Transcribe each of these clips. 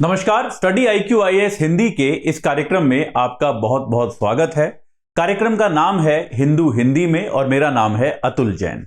नमस्कार। Study IQ IAS Hindi के इस कार्यक्रम में आपका बहुत बहुत स्वागत है। कार्यक्रम का नाम है हिंदू हिंदी में और मेरा नाम है अतुल जैन।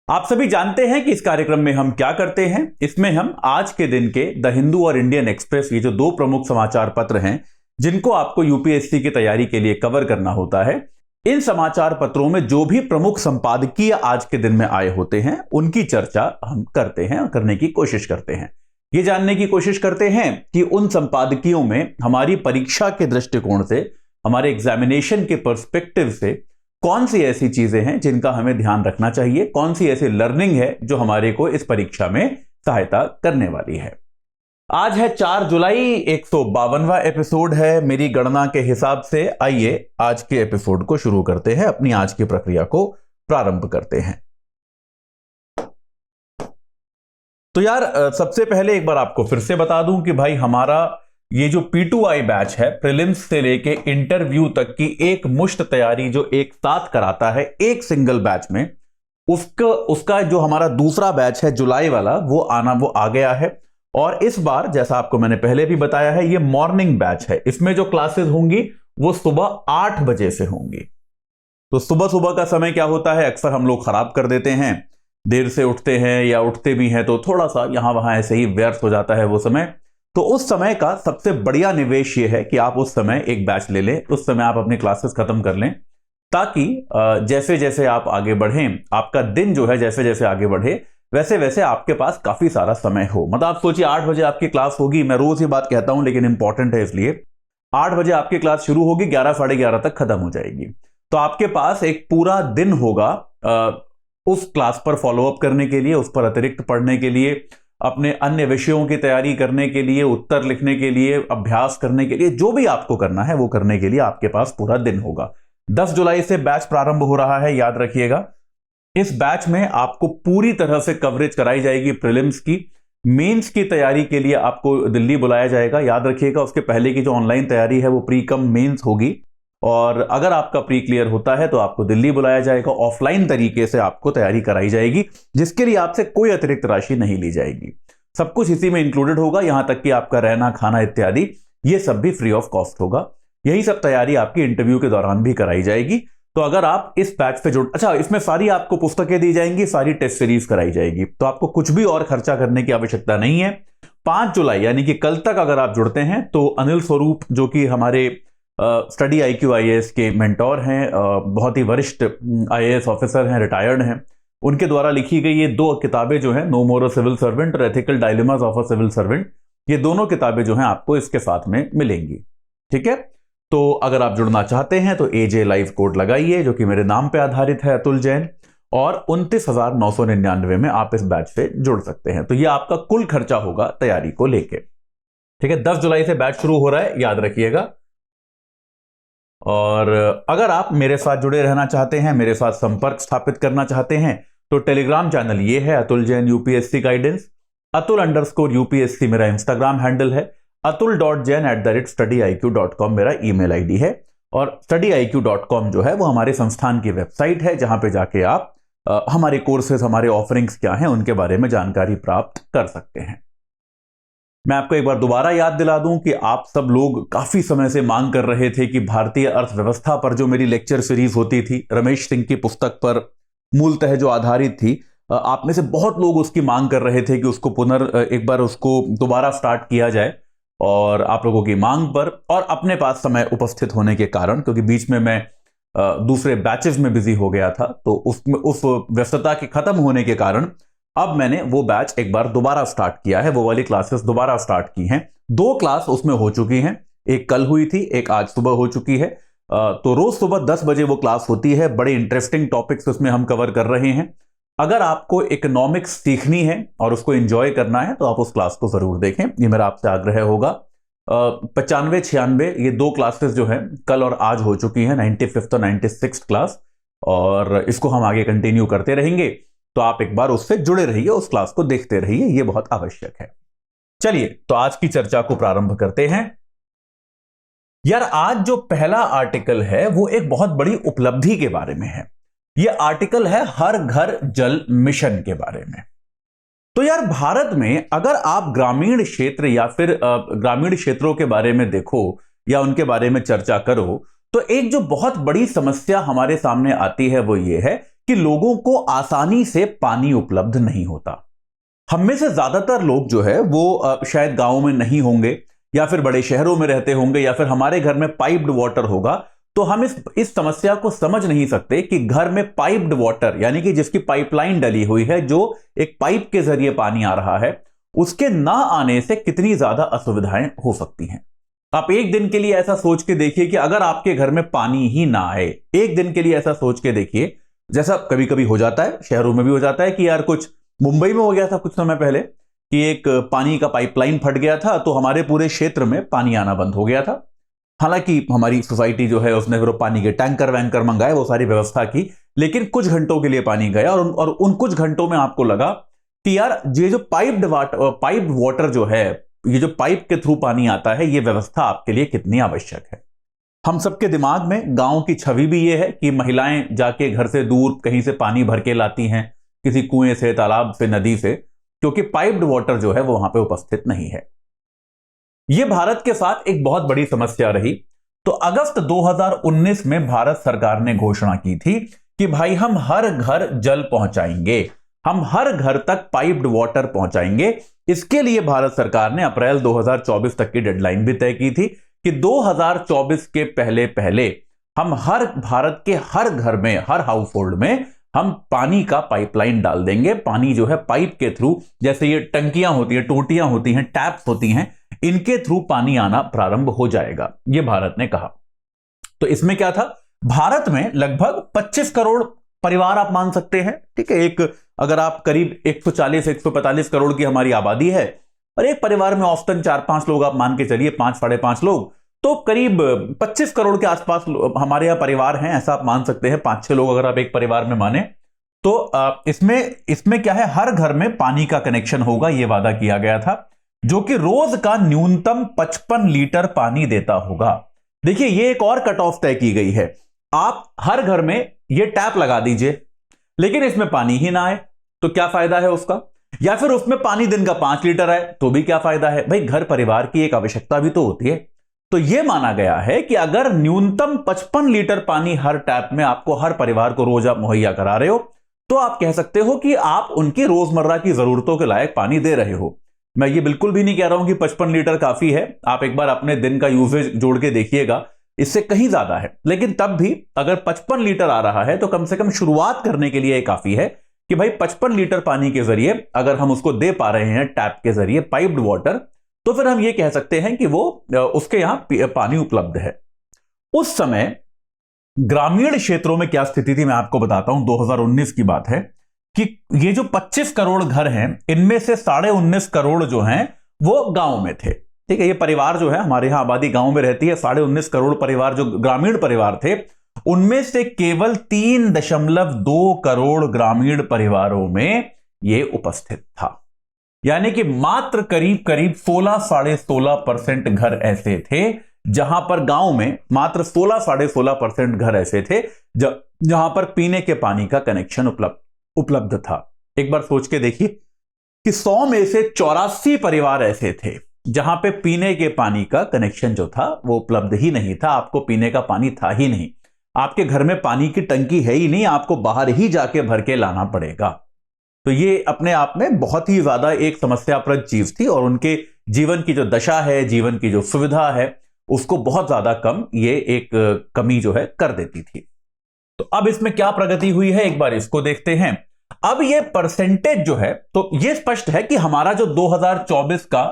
आप सभी जानते हैं कि इस कार्यक्रम में हम क्या करते हैं। इसमें हम आज के दिन के द हिंदू और इंडियन एक्सप्रेस, ये जो दो प्रमुख समाचार पत्र हैं जिनको आपको यूपीएससी की तैयारी के लिए कवर करना होता है, इन समाचार पत्रों में जो भी प्रमुख संपादकीय आज के दिन में आए होते हैं उनकी चर्चा हम करते हैं और करने की कोशिश करते हैं। ये जानने की कोशिश करते हैं कि उन संपादकीयों में हमारी परीक्षा के दृष्टिकोण से, हमारे एग्जामिनेशन के पर्सपेक्टिव से कौन सी ऐसी चीजें हैं जिनका हमें ध्यान रखना चाहिए, कौन सी ऐसी लर्निंग है जो हमारे को इस परीक्षा में सहायता करने वाली है। आज है 4 जुलाई, 152वां एपिसोड है मेरी गणना के हिसाब से। आइए आज के एपिसोड को शुरू करते हैं, अपनी आज की प्रक्रिया को प्रारंभ करते हैं। तो यार, सबसे पहले एक बार आपको फिर से बता दूं कि भाई हमारा ये जो P2I बैच है, प्रीलिम्स से लेके इंटरव्यू तक की एक मुश्त तैयारी जो एक साथ कराता है एक सिंगल बैच में, उसका जो हमारा दूसरा बैच है जुलाई वाला, वो आ गया है। और इस बार जैसा आपको मैंने पहले भी बताया है, ये मॉर्निंग बैच है। इसमें जो क्लासेस होंगी वो सुबह 8 बजे से होंगी। तो सुबह सुबह का समय क्या होता है, अक्सर हम लोग खराब कर देते हैं, देर से उठते हैं या उठते भी हैं तो थोड़ा सा यहां वहां ऐसे ही व्यर्थ हो जाता है वो समय। तो उस समय का सबसे बढ़िया निवेश ये है कि आप उस समय एक बैच ले लें, उस समय आप अपनी क्लासेस खत्म कर लें, ताकि जैसे जैसे आप आगे बढ़ें, आपका दिन जो है जैसे जैसे आगे बढ़े वैसे वैसे आपके पास काफी सारा समय हो। मतलब आप सोचिए 8 बजे आपकी क्लास होगी, मैं रोज ये बात कहता हूं लेकिन इंपॉर्टेंट है इसलिए, 8 बजे आपकी क्लास शुरू होगी, 11 साढ़े 11 तक खत्म हो जाएगी। तो आपके पास एक पूरा दिन होगा उस क्लास पर फॉलोअप करने के लिए, उस पर अतिरिक्त पढ़ने के लिए, अपने अन्य विषयों की तैयारी करने के लिए, उत्तर लिखने के लिए, अभ्यास करने के लिए, जो भी आपको करना है वो करने के लिए आपके पास पूरा दिन होगा। 10 जुलाई से बैच प्रारंभ हो रहा है, याद रखिएगा। इस बैच में आपको पूरी तरह से कवरेज कराई जाएगी प्रीलिम्स की। मेंस की तैयारी के लिए आपको दिल्ली बुलाया जाएगा, याद रखिएगा। उसके पहले की जो ऑनलाइन तैयारी है वो प्री कम मेंस होगी, और अगर आपका प्री क्लियर होता है तो आपको दिल्ली बुलाया जाएगा। ऑफलाइन तरीके से आपको तैयारी कराई जाएगी, जिसके लिए आपसे कोई अतिरिक्त राशि नहीं ली जाएगी। सब कुछ इसी में इंक्लूडेड होगा, यहां तक कि आपका रहना खाना इत्यादि ये सब भी फ्री ऑफ कॉस्ट होगा। यही सब तैयारी आपकी इंटरव्यू के दौरान भी कराई जाएगी। तो अगर आप इस बैच पे इसमें सारी आपको पुस्तकें दी जाएंगी, सारी टेस्ट सीरीज कराई जाएगी, तो आपको कुछ भी और खर्चा करने की आवश्यकता नहीं है। 5 जुलाई यानी कि कल तक अगर आप जुड़ते हैं तो अनिल स्वरूप, जो कि हमारे स्टडी IQ IAS के मेंटोर हैं, बहुत ही वरिष्ठ IAS ऑफिसर हैं, रिटायर्ड हैं, उनके द्वारा लिखी गई ये 2 किताबें जो हैं, no more a civil servant और ethical dilemmas of a civil servant, ये दोनों किताबें जो हैं आपको इसके साथ में मिलेंगी। ठीक है, तो अगर आप जुड़ना चाहते हैं तो AJ लाइव कोड लगाइए, जो कि मेरे नाम पे आधारित है, अतुल जैन, और 29,999 में आप इस बैच से जुड़ सकते हैं। तो ये आपका कुल खर्चा होगा तैयारी को लेके। ठीक है, 10 जुलाई से बैच शुरू हो रहा है, याद रखिएगा। और अगर आप मेरे साथ जुड़े रहना चाहते हैं, मेरे साथ संपर्क स्थापित करना चाहते हैं, तो टेलीग्राम चैनल ये है, अतुल जैन यूपीएससी गाइडेंस। अतुल_UPSC मेरा इंस्टाग्राम हैंडल है। atul.jain@studiiq.com मेरा ईमेल आईडी है। और studiiq.com जो है वो हमारे संस्थान की वेबसाइट है, जहां पे जाके आप हमारे कोर्सेज, हमारे ऑफरिंग्स क्या हैं, उनके बारे में जानकारी प्राप्त कर सकते हैं। मैं आपको एक बार दोबारा याद दिला दूं कि आप सब लोग काफी समय से मांग कर रहे थे कि भारतीय अर्थव्यवस्था पर जो मेरी लेक्चर सीरीज होती थी, रमेश सिंह की पुस्तक पर मूलतः जो आधारित थी, आप में से बहुत लोग उसकी मांग कर रहे थे कि उसको एक बार उसको दोबारा स्टार्ट किया जाए। और आप लोगों की मांग पर और अपने पास समय उपस्थित होने के कारण, क्योंकि बीच में मैं दूसरे बैचेस में बिजी हो गया था, तो उस व्यस्तता के खत्म होने के कारण अब मैंने वो बैच एक बार दोबारा स्टार्ट किया है, वो वाली क्लासेस दोबारा स्टार्ट की हैं। 2 क्लास उसमें हो चुकी हैं, एक कल हुई थी, एक आज सुबह हो चुकी है। तो रोज सुबह 10 बजे वो क्लास होती है। बड़े इंटरेस्टिंग टॉपिक्स उसमें हम कवर कर रहे हैं। अगर आपको इकोनॉमिक्स सीखनी है और उसको एंजॉय करना है तो आप उस क्लास को जरूर देखें, ये मेरा आपसे आग्रह होगा। 95, 96 ये 2 क्लासेस जो है कल और आज हो चुकी हैं, 95th और 96th क्लास, और इसको हम आगे कंटिन्यू करते रहेंगे। तो आप एक बार उससे जुड़े रहिए, उस क्लास को देखते रहिए, ये बहुत आवश्यक है। चलिए तो आज की चर्चा को प्रारंभ करते हैं। यार, आज जो पहला आर्टिकल है वो एक बहुत बड़ी उपलब्धि के बारे में है। यह आर्टिकल है हर घर जल मिशन के बारे में। तो यार भारत में अगर आप ग्रामीण क्षेत्र या फिर ग्रामीण क्षेत्रों के बारे में देखो या उनके बारे में चर्चा करो, तो एक जो बहुत बड़ी समस्या हमारे सामने आती है वो ये है कि लोगों को आसानी से पानी उपलब्ध नहीं होता। हम में से ज्यादातर लोग जो है वो शायद गांवों में नहीं होंगे या फिर बड़े शहरों में रहते होंगे या फिर हमारे घर में पाइप्ड वाटर होगा, तो हम इस समस्या को समझ नहीं सकते कि घर में पाइप्ड वाटर यानी कि जिसकी पाइपलाइन डली हुई है, जो एक पाइप के जरिए पानी आ रहा है, उसके ना आने से कितनी ज्यादा असुविधाएं हो सकती हैं। आप एक दिन के लिए ऐसा सोच के देखिए कि अगर आपके घर में पानी ही ना आए, एक दिन के लिए ऐसा सोच के देखिए, जैसा कभी कभी हो जाता है, शहरों में भी हो जाता है कि यार कुछ मुंबई में हो गया था कुछ समय पहले कि एक पानी का पाइपलाइन फट गया था, तो हमारे पूरे क्षेत्र में पानी आना बंद हो गया था। हालांकि हमारी सोसाइटी जो है उसने फिर पानी के टैंकर वैंकर मंगाए, वो सारी व्यवस्था की, लेकिन कुछ घंटों के लिए पानी गया और उन कुछ घंटों में आपको लगा कि यार ये जो पाइप्ड वाटर जो है, ये जो पाइप के थ्रू पानी आता है, ये व्यवस्था आपके लिए कितनी आवश्यक है। हम सबके दिमाग में गांव की छवि भी ये है कि महिलाएं जाके घर से दूर कहीं से पानी भर के लाती हैं, किसी कुएं से, तालाब से, नदी से, क्योंकि पाइप्ड वाटर जो है वो वहां पे उपस्थित नहीं है। यह भारत के साथ एक बहुत बड़ी समस्या रही। तो अगस्त 2019 में भारत सरकार ने घोषणा की थी कि भाई हम हर घर जल पहुंचाएंगे, हम हर घर तक पाइप्ड वाटर पहुंचाएंगे। इसके लिए भारत सरकार ने अप्रैल 2024 तक की डेडलाइन भी तय की थी कि 2024 के पहले पहले हम भारत के हर घर में, हर हाउस होल्ड में हम पानी का पाइपलाइन डाल देंगे। पानी जो है पाइप के थ्रू, जैसे ये टंकियां होती हैं, टोटियां होती हैं, टैप्स होती हैं, इनके थ्रू पानी आना प्रारंभ हो जाएगा, ये भारत ने कहा। तो इसमें क्या था, भारत में लगभग 25 करोड़ परिवार आप मान सकते हैं, ठीक है। एक अगर आप करीब 140-145 करोड़ की हमारी आबादी है और एक परिवार में औसतन 4-5 लोग आप मान के चलिए, 5-5.5 लोग, तो करीब 25 करोड़ के आसपास हमारे यहां परिवार हैं, ऐसा आप मान सकते हैं। 5-6 लोग अगर आप एक परिवार में माने तो इसमें क्या है, हर घर में पानी का कनेक्शन होगा, यह वादा किया गया था, जो कि रोज का न्यूनतम 55 लीटर पानी देता होगा। देखिए ये एक और कट ऑफ तय की गई है, आप हर घर में ये टैप लगा दीजिए, लेकिन इसमें पानी ही ना आए तो क्या फायदा है उसका, या फिर उसमें पानी दिन का 5 लीटर आए तो भी क्या फायदा है। भाई घर परिवार की एक आवश्यकता भी तो होती है। तो यह माना गया है कि अगर न्यूनतम 55 लीटर पानी हर टैप में आपको, हर परिवार को रोज आप मुहैया करा रहे हो, तो आप कह सकते हो कि आप उनकी रोजमर्रा की जरूरतों के लायक पानी दे रहे हो। मैं ये बिल्कुल भी नहीं कह रहा हूं कि 55 लीटर काफी है, आप एक बार अपने दिन का यूसेज जोड़ के देखिएगा, इससे कहीं ज्यादा है। लेकिन तब भी अगर 55 लीटर आ रहा है तो कम से कम शुरुआत करने के लिए काफी है कि भाई 55 लीटर पानी के जरिए अगर हम उसको दे पा रहे हैं टैप के जरिए, पाइप्ड वाटर, तो फिर हम ये कह सकते हैं कि वो उसके यहां पानी उपलब्ध है। उस समय ग्रामीण क्षेत्रों में क्या स्थिति थी मैं आपको बताता हूं। 2019 की बात है कि ये जो 25 करोड़ घर हैं, इनमें से 19.5 करोड़ जो हैं वो गांव में थे, ठीक है। ये परिवार जो है, हमारे यहां आबादी गांव में रहती है, 19.5 करोड़ परिवार जो ग्रामीण परिवार थे, उनमें से केवल 3.2 करोड़ ग्रामीण परिवारों में ये उपस्थित था। यानी कि मात्र करीब 16-16.5% घर ऐसे थे जहां पर, गांव में मात्र 16-16.5% घर ऐसे थे जहां पर पीने के पानी का कनेक्शन उपलब्ध था। एक बार सोच के देखिए कि 100 में से 84 परिवार ऐसे थे जहां पे पीने के पानी का कनेक्शन जो था वो उपलब्ध ही नहीं था। आपको पीने का पानी था ही नहीं, आपके घर में पानी की टंकी है ही नहीं, आपको बाहर ही जाके भर के लाना पड़ेगा। तो ये अपने आप में बहुत ही ज्यादा एक समस्याप्रद चीज थी और उनके जीवन की जो दशा है, जीवन की जो सुविधा है, उसको बहुत ज्यादा कम ये एक कमी जो है कर देती थी। तो अब इसमें क्या प्रगति हुई है, एक बार इसको देखते हैं। अब ये परसेंटेज जो है, तो ये स्पष्ट है कि हमारा जो 2024 का,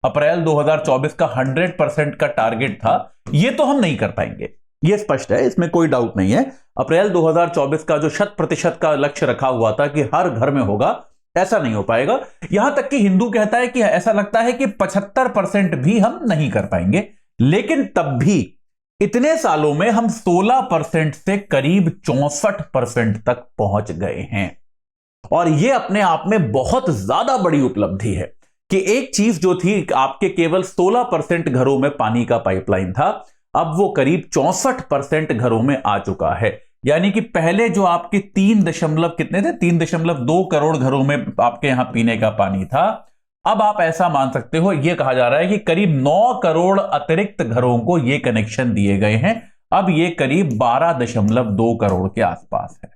अप्रैल 2024 का 100% का टारगेट था, ये तो हम नहीं कर पाएंगे, ये स्पष्ट है, इसमें कोई डाउट नहीं है। अप्रैल 2024 का जो 100% का लक्ष्य रखा हुआ था कि हर घर में होगा, ऐसा नहीं हो पाएगा। यहां तक कि हिंदू कहता है कि ऐसा लगता है कि 75% भी हम नहीं कर पाएंगे। लेकिन तब भी इतने सालों में हम 16% से करीब 64% तक पहुंच गए हैं, और यह अपने आप में बहुत ज्यादा बड़ी उपलब्धि है कि एक चीज जो थी आपके केवल 16% घरों में पानी का पाइपलाइन था, अब वो करीब 64% घरों में आ चुका है। यानी कि पहले जो आपके 3 दशमलव कितने थे, 3.2 करोड़ घरों में आपके यहां पीने का पानी था, अब आप ऐसा मान सकते हो, यह कहा जा रहा है कि करीब 9 करोड़ अतिरिक्त घरों को यह कनेक्शन दिए गए हैं। अब यह करीब 12.2 करोड़ के आसपास है।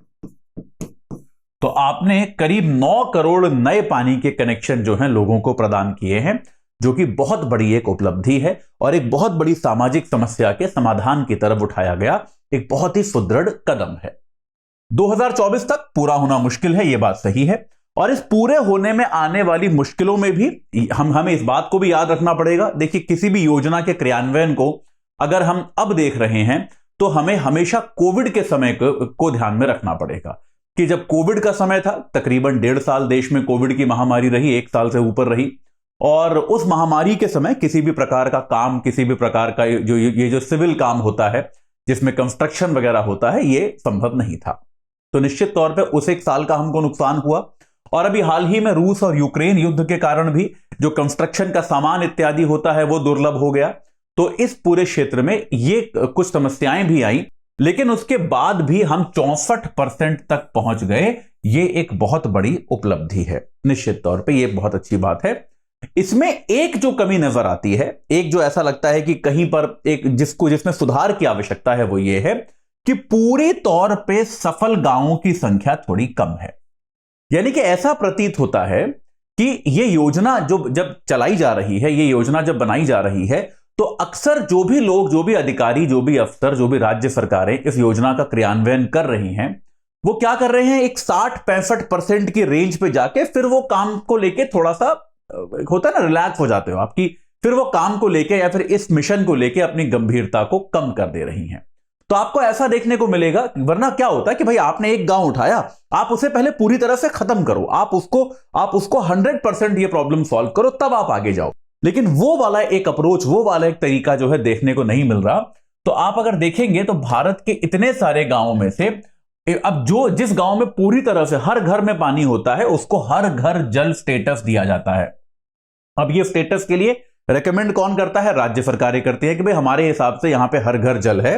तो आपने करीब 9 करोड़ नए पानी के कनेक्शन जो हैं लोगों को प्रदान किए हैं, जो कि बहुत बड़ी एक उपलब्धि है और एक बहुत बड़ी सामाजिक समस्या के समाधान की तरफ उठाया गया एक बहुत ही सुदृढ़ कदम है। 2024 तक पूरा होना मुश्किल है, यह बात सही है, और इस पूरे होने में आने वाली मुश्किलों में भी हमें इस बात को भी याद रखना पड़ेगा। देखिए, किसी भी योजना के क्रियान्वयन को अगर हम अब देख रहे हैं तो हमें हमेशा कोविड के समय को ध्यान में रखना पड़ेगा कि जब कोविड का समय था, तकरीबन 1.5 साल देश में कोविड की महामारी रही, 1 साल से ऊपर रही, और उस महामारी के समय किसी भी प्रकार का काम, किसी भी प्रकार का जो सिविल काम होता है जिसमें कंस्ट्रक्शन वगैरह होता है, ये संभव नहीं था। तो निश्चित तौर पे उस 1 साल का हमको नुकसान हुआ। और अभी हाल ही में रूस और यूक्रेन युद्ध के कारण भी जो कंस्ट्रक्शन का सामान इत्यादि होता है वो दुर्लभ हो गया। तो इस पूरे क्षेत्र में ये कुछ समस्याएं भी आई, लेकिन उसके बाद भी हम 64% तक पहुंच गए। ये एक बहुत बड़ी उपलब्धि है, निश्चित तौर पे ये बहुत अच्छी बात है। इसमें एक जो कमी नजर आती है, एक जो ऐसा लगता है कि कहीं पर एक जिसमें सुधार की आवश्यकता है, वो ये है कि पूरी तौर पे सफल गांवों की संख्या थोड़ी कम है। यानी कि ऐसा प्रतीत होता है कि ये योजना जब चलाई जा रही है, ये योजना जब बनाई जा रही है, तो अक्सर जो भी लोग, जो भी अधिकारी, जो भी अफसर, जो भी राज्य सरकारें इस योजना का क्रियान्वयन कर रही हैं, वो क्या कर रहे हैं, एक 60-65% की रेंज पे जाके फिर वो काम को लेके थोड़ा सा होता है ना, रिलैक्स हो जाते हो आपकी, फिर वो काम को लेके या फिर इस मिशन को लेके अपनी गंभीरता को कम कर दे रही हैं। तो आपको ऐसा देखने को मिलेगा, वरना क्या होता है कि भाई आपने एक गांव उठाया, आप उसे पहले पूरी तरह से खत्म करो, आप उसको 100% ये प्रॉब्लम सॉल्व करो, तब आप आगे जाओ। लेकिन वो वाला एक अप्रोच, वो वाला एक तरीका जो है देखने को नहीं मिल रहा। तो आप अगर देखेंगे तो भारत के इतने सारे गांवों में से अब जिस गांव में पूरी तरह से हर घर में पानी होता है, उसको हर घर जल स्टेटस दिया जाता है। अब ये स्टेटस के लिए रेकमेंड कौन करता है? राज्य सरकारें करती है कि भाई हमारे हिसाब से यहां पे हर घर जल है।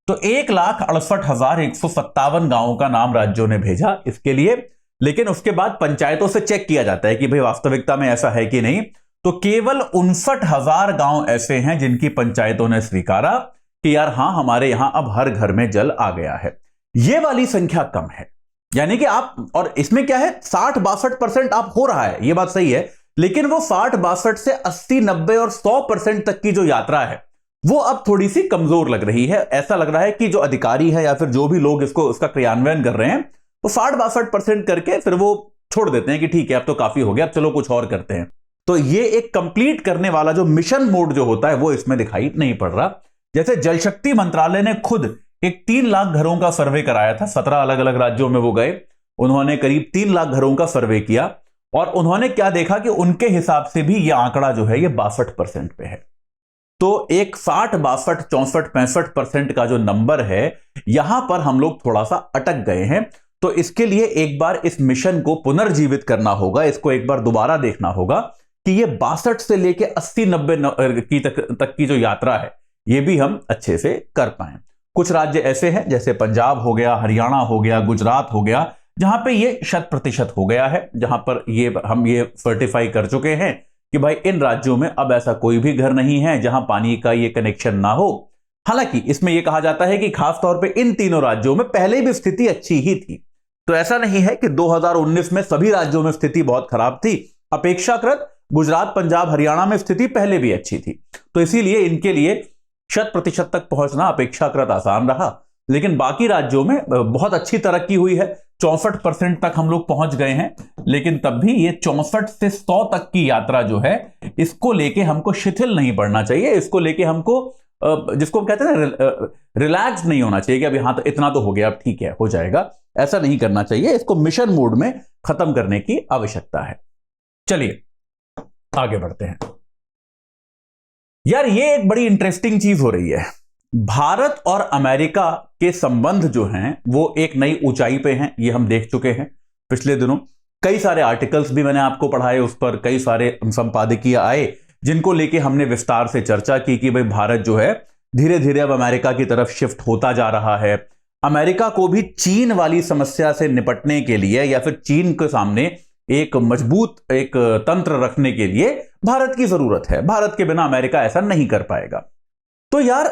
तो 1,68,157 गांवों का नाम राज्यों ने भेजा इसके लिए, लेकिन उसके बाद पंचायतों से चेक किया जाता है कि भाई वास्तविकता में ऐसा है कि नहीं। तो केवल 59,000 गांव ऐसे हैं जिनकी पंचायतों ने स्वीकारा कि यार हां, हमारे यहां अब हर घर में जल आ गया है। यह वाली संख्या कम है, यानी कि आप, और इसमें क्या है, 60-62% आप हो रहा है, यह बात सही है, लेकिन वो 60-62 से 80-90 और 100% तक की जो यात्रा है वो अब थोड़ी सी कमजोर लग रही है। ऐसा लग रहा है कि जो अधिकारी है या फिर जो भी लोग इसका क्रियान्वयन कर रहे हैं, वो 60-62% करके फिर वो छोड़ देते हैं कि ठीक है अब तो काफी हो गया, अब चलो कुछ और करते हैं। तो ये एक कंप्लीट करने वाला जो मिशन मोड जो होता है वो इसमें दिखाई नहीं पड़ रहा। जैसे जल शक्ति मंत्रालय ने खुद एक 3 लाख घरों का सर्वे कराया था, 17 अलग अलग राज्यों में वो गए, उन्होंने करीब 3 लाख घरों का सर्वे किया और उन्होंने क्या देखा कि उनके हिसाब से भी यह आंकड़ा जो है ये 62% पे है। तो एक 60, 62, 64, 65% का जो नंबर है, यहां पर हम लोग थोड़ा सा अटक गए हैं। तो इसके लिए एक बार इस मिशन को पुनर्जीवित करना होगा, इसको एक बार दोबारा देखना होगा कि ये 62 से लेके 80-90 तक की जो यात्रा है ये भी हम अच्छे से कर पाए। कुछ राज्य ऐसे हैं जैसे पंजाब हो गया, हरियाणा हो गया, गुजरात हो गया, जहां पे ये 100% हो गया है, जहां पर हम ये सर्टिफाई कर चुके हैं कि भाई इन राज्यों में अब ऐसा कोई भी घर नहीं है जहां पानी का ये कनेक्शन ना हो। हालांकि इसमें यह कहा जाता है कि खास तौर पे इन तीनों राज्यों में पहले भी स्थिति अच्छी ही थी, तो ऐसा नहीं है कि 2019 में सभी राज्यों में स्थिति बहुत खराब थी। अपेक्षाकृत गुजरात, पंजाब, हरियाणा में स्थिति पहले भी अच्छी थी, तो इसीलिए इनके लिए 100% तक पहुंचना अपेक्षाकृत आसान रहा। लेकिन बाकी राज्यों में बहुत अच्छी तरक्की हुई है, 64% तक हम लोग पहुंच गए हैं, लेकिन तब भी ये 64 से 100 तक की यात्रा जो है, इसको लेके हमको शिथिल नहीं पड़ना चाहिए, इसको लेके हमको जिसको हम कहते हैं ना, रिलैक्स नहीं होना चाहिए कि अभी हाँ तो इतना तो हो गया, अब ठीक है हो जाएगा, ऐसा नहीं करना चाहिए। इसको मिशन मोड में खत्म करने की आवश्यकता है। चलिए आगे बढ़ते हैं। यार ये एक बड़ी इंटरेस्टिंग चीज हो रही है, भारत और अमेरिका के संबंध जो हैं वो एक नई ऊंचाई पे हैं, ये हम देख चुके हैं पिछले दिनों। कई सारे आर्टिकल्स भी मैंने आपको पढ़ाए, उस पर कई सारे संपादकीय आए जिनको लेके हमने विस्तार से चर्चा की कि भाई भारत जो है धीरे धीरे अब अमेरिका की तरफ शिफ्ट होता जा रहा है। अमेरिका को भी चीन वाली समस्या से निपटने के लिए या फिर चीन के सामने एक मजबूत एक तंत्र रखने के लिए भारत की जरूरत है। भारत के बिना अमेरिका ऐसा नहीं कर पाएगा। तो यार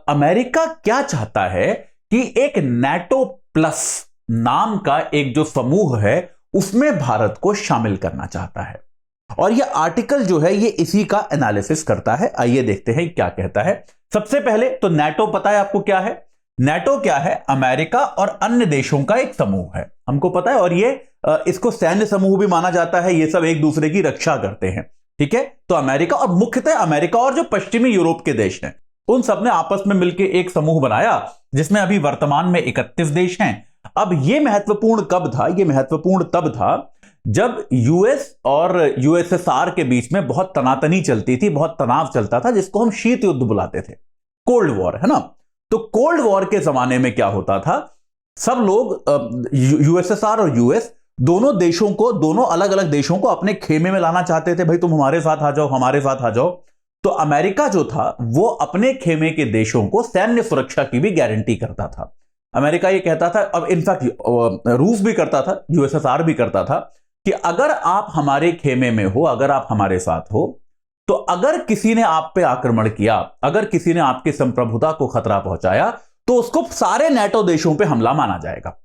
अमेरिका क्या चाहता है कि एक नेटो प्लस नाम का एक जो समूह है उसमें भारत को शामिल करना चाहता है। और यह आर्टिकल जो है ये इसी का एनालिसिस करता है। आइए देखते हैं क्या कहता है। सबसे पहले तो नेटो पता है आपको क्या है? नेटो क्या है? अमेरिका और अन्य देशों का एक समूह है, हमको पता है। और ये इसको सैन्य समूह भी माना जाता है। ये सब एक दूसरे की रक्षा करते हैं, ठीक है। तो अमेरिका और मुख्यतः अमेरिका और जो पश्चिमी यूरोप के देश हैं उन सब ने आपस में मिलकर एक समूह बनाया जिसमें अभी वर्तमान में 31 देश हैं। अब यह महत्वपूर्ण कब था? यह महत्वपूर्ण तब था जब यूएस और यूएसएसआर के बीच में बहुत तनातनी चलती थी, बहुत तनाव चलता था, जिसको हम शीत युद्ध बुलाते थे, कोल्ड वॉर, है ना। तो कोल्ड वॉर के जमाने में क्या होता था, सब लोग यूएसएसआर और यूएस दोनों देशों को, दोनों अलग अलग देशों को अपने खेमे में लाना चाहते थे। भाई तुम हमारे साथ आ जाओ, हमारे साथ आ जाओ। तो अमेरिका जो था वो अपने खेमे के देशों को सैन्य सुरक्षा की भी गारंटी करता था। अमेरिका ये कहता था, अब इनफैक्ट रूस भी करता था, यूएसएसआर भी करता था कि अगर आप हमारे खेमे में हो, अगर आप हमारे साथ हो, तो अगर किसी ने आप पे आक्रमण किया, अगर किसी ने आपकी संप्रभुता को खतरा पहुंचाया, तो उसको सारे नेटो देशों पे हमला माना जाएगा,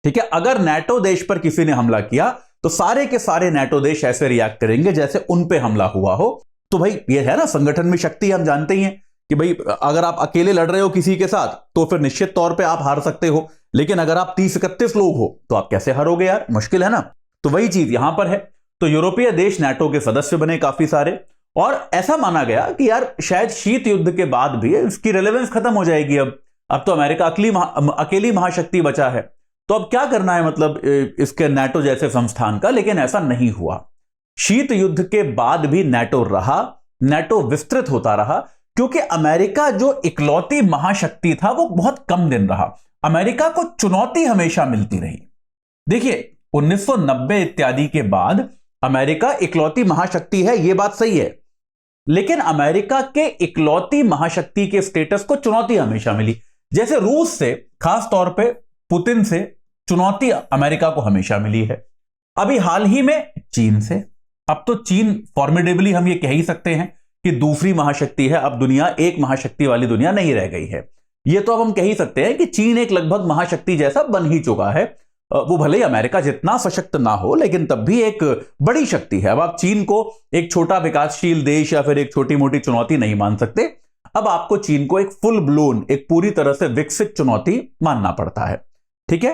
ठीक है। अगर नेटो देश पर किसी ने हमला किया तो सारे के सारे नेटो देश ऐसे रिएक्ट करेंगे जैसे उन पे हमला हुआ हो। तो भाई ये है ना संगठन में शक्ति, हम जानते ही हैं कि भाई अगर आप अकेले लड़ रहे हो किसी के साथ तो फिर निश्चित तौर पे आप हार सकते हो, लेकिन अगर आप 30-31 लोग हो तो आप कैसे हारोगे यार, मुश्किल है ना। तो वही चीज यहां पर है। तो यूरोपीय देश नाटो के सदस्य बने काफी सारे, और ऐसा माना गया कि यार शायद शीत युद्ध के बाद भी इसकी रेलेवेंस खत्म हो जाएगी। अब तो अमेरिका अकेली महाशक्ति बचा है, तो अब क्या करना है मतलब इसके नाटो जैसे संस्थान का। लेकिन ऐसा नहीं हुआ। शीत युद्ध के बाद भी नाटो रहा, नाटो विस्तृत होता रहा, क्योंकि अमेरिका जो इकलौती महाशक्ति था वो बहुत कम दिन रहा। अमेरिका को चुनौती हमेशा मिलती रही। देखिए 1990 इत्यादि के बाद अमेरिका इकलौती महाशक्ति है, यह बात सही है, लेकिन अमेरिका के इकलौती महाशक्ति के स्टेटस को चुनौती हमेशा मिली। जैसे रूस से, खास तौर पे पुतिन से चुनौती अमेरिका को हमेशा मिली है। अभी हाल ही में चीन से, अब तो चीन फॉर्मिडेबली हम ये कह ही सकते हैं कि दूसरी महाशक्ति है। अब दुनिया एक महाशक्ति वाली दुनिया नहीं रह गई है। ये तो अब हम कह ही सकते हैं कि चीन एक लगभग महाशक्ति जैसा बन ही चुका है। वो भले ही अमेरिका जितना सशक्त ना हो, लेकिन तब भी एक बड़ी शक्ति है। अब आप चीन को एक छोटा विकासशील देश या फिर एक छोटी मोटी चुनौती नहीं मान सकते। अब आपको चीन को एक फुल ब्लोन, एक पूरी तरह से विकसित चुनौती मानना पड़ता है, ठीक है।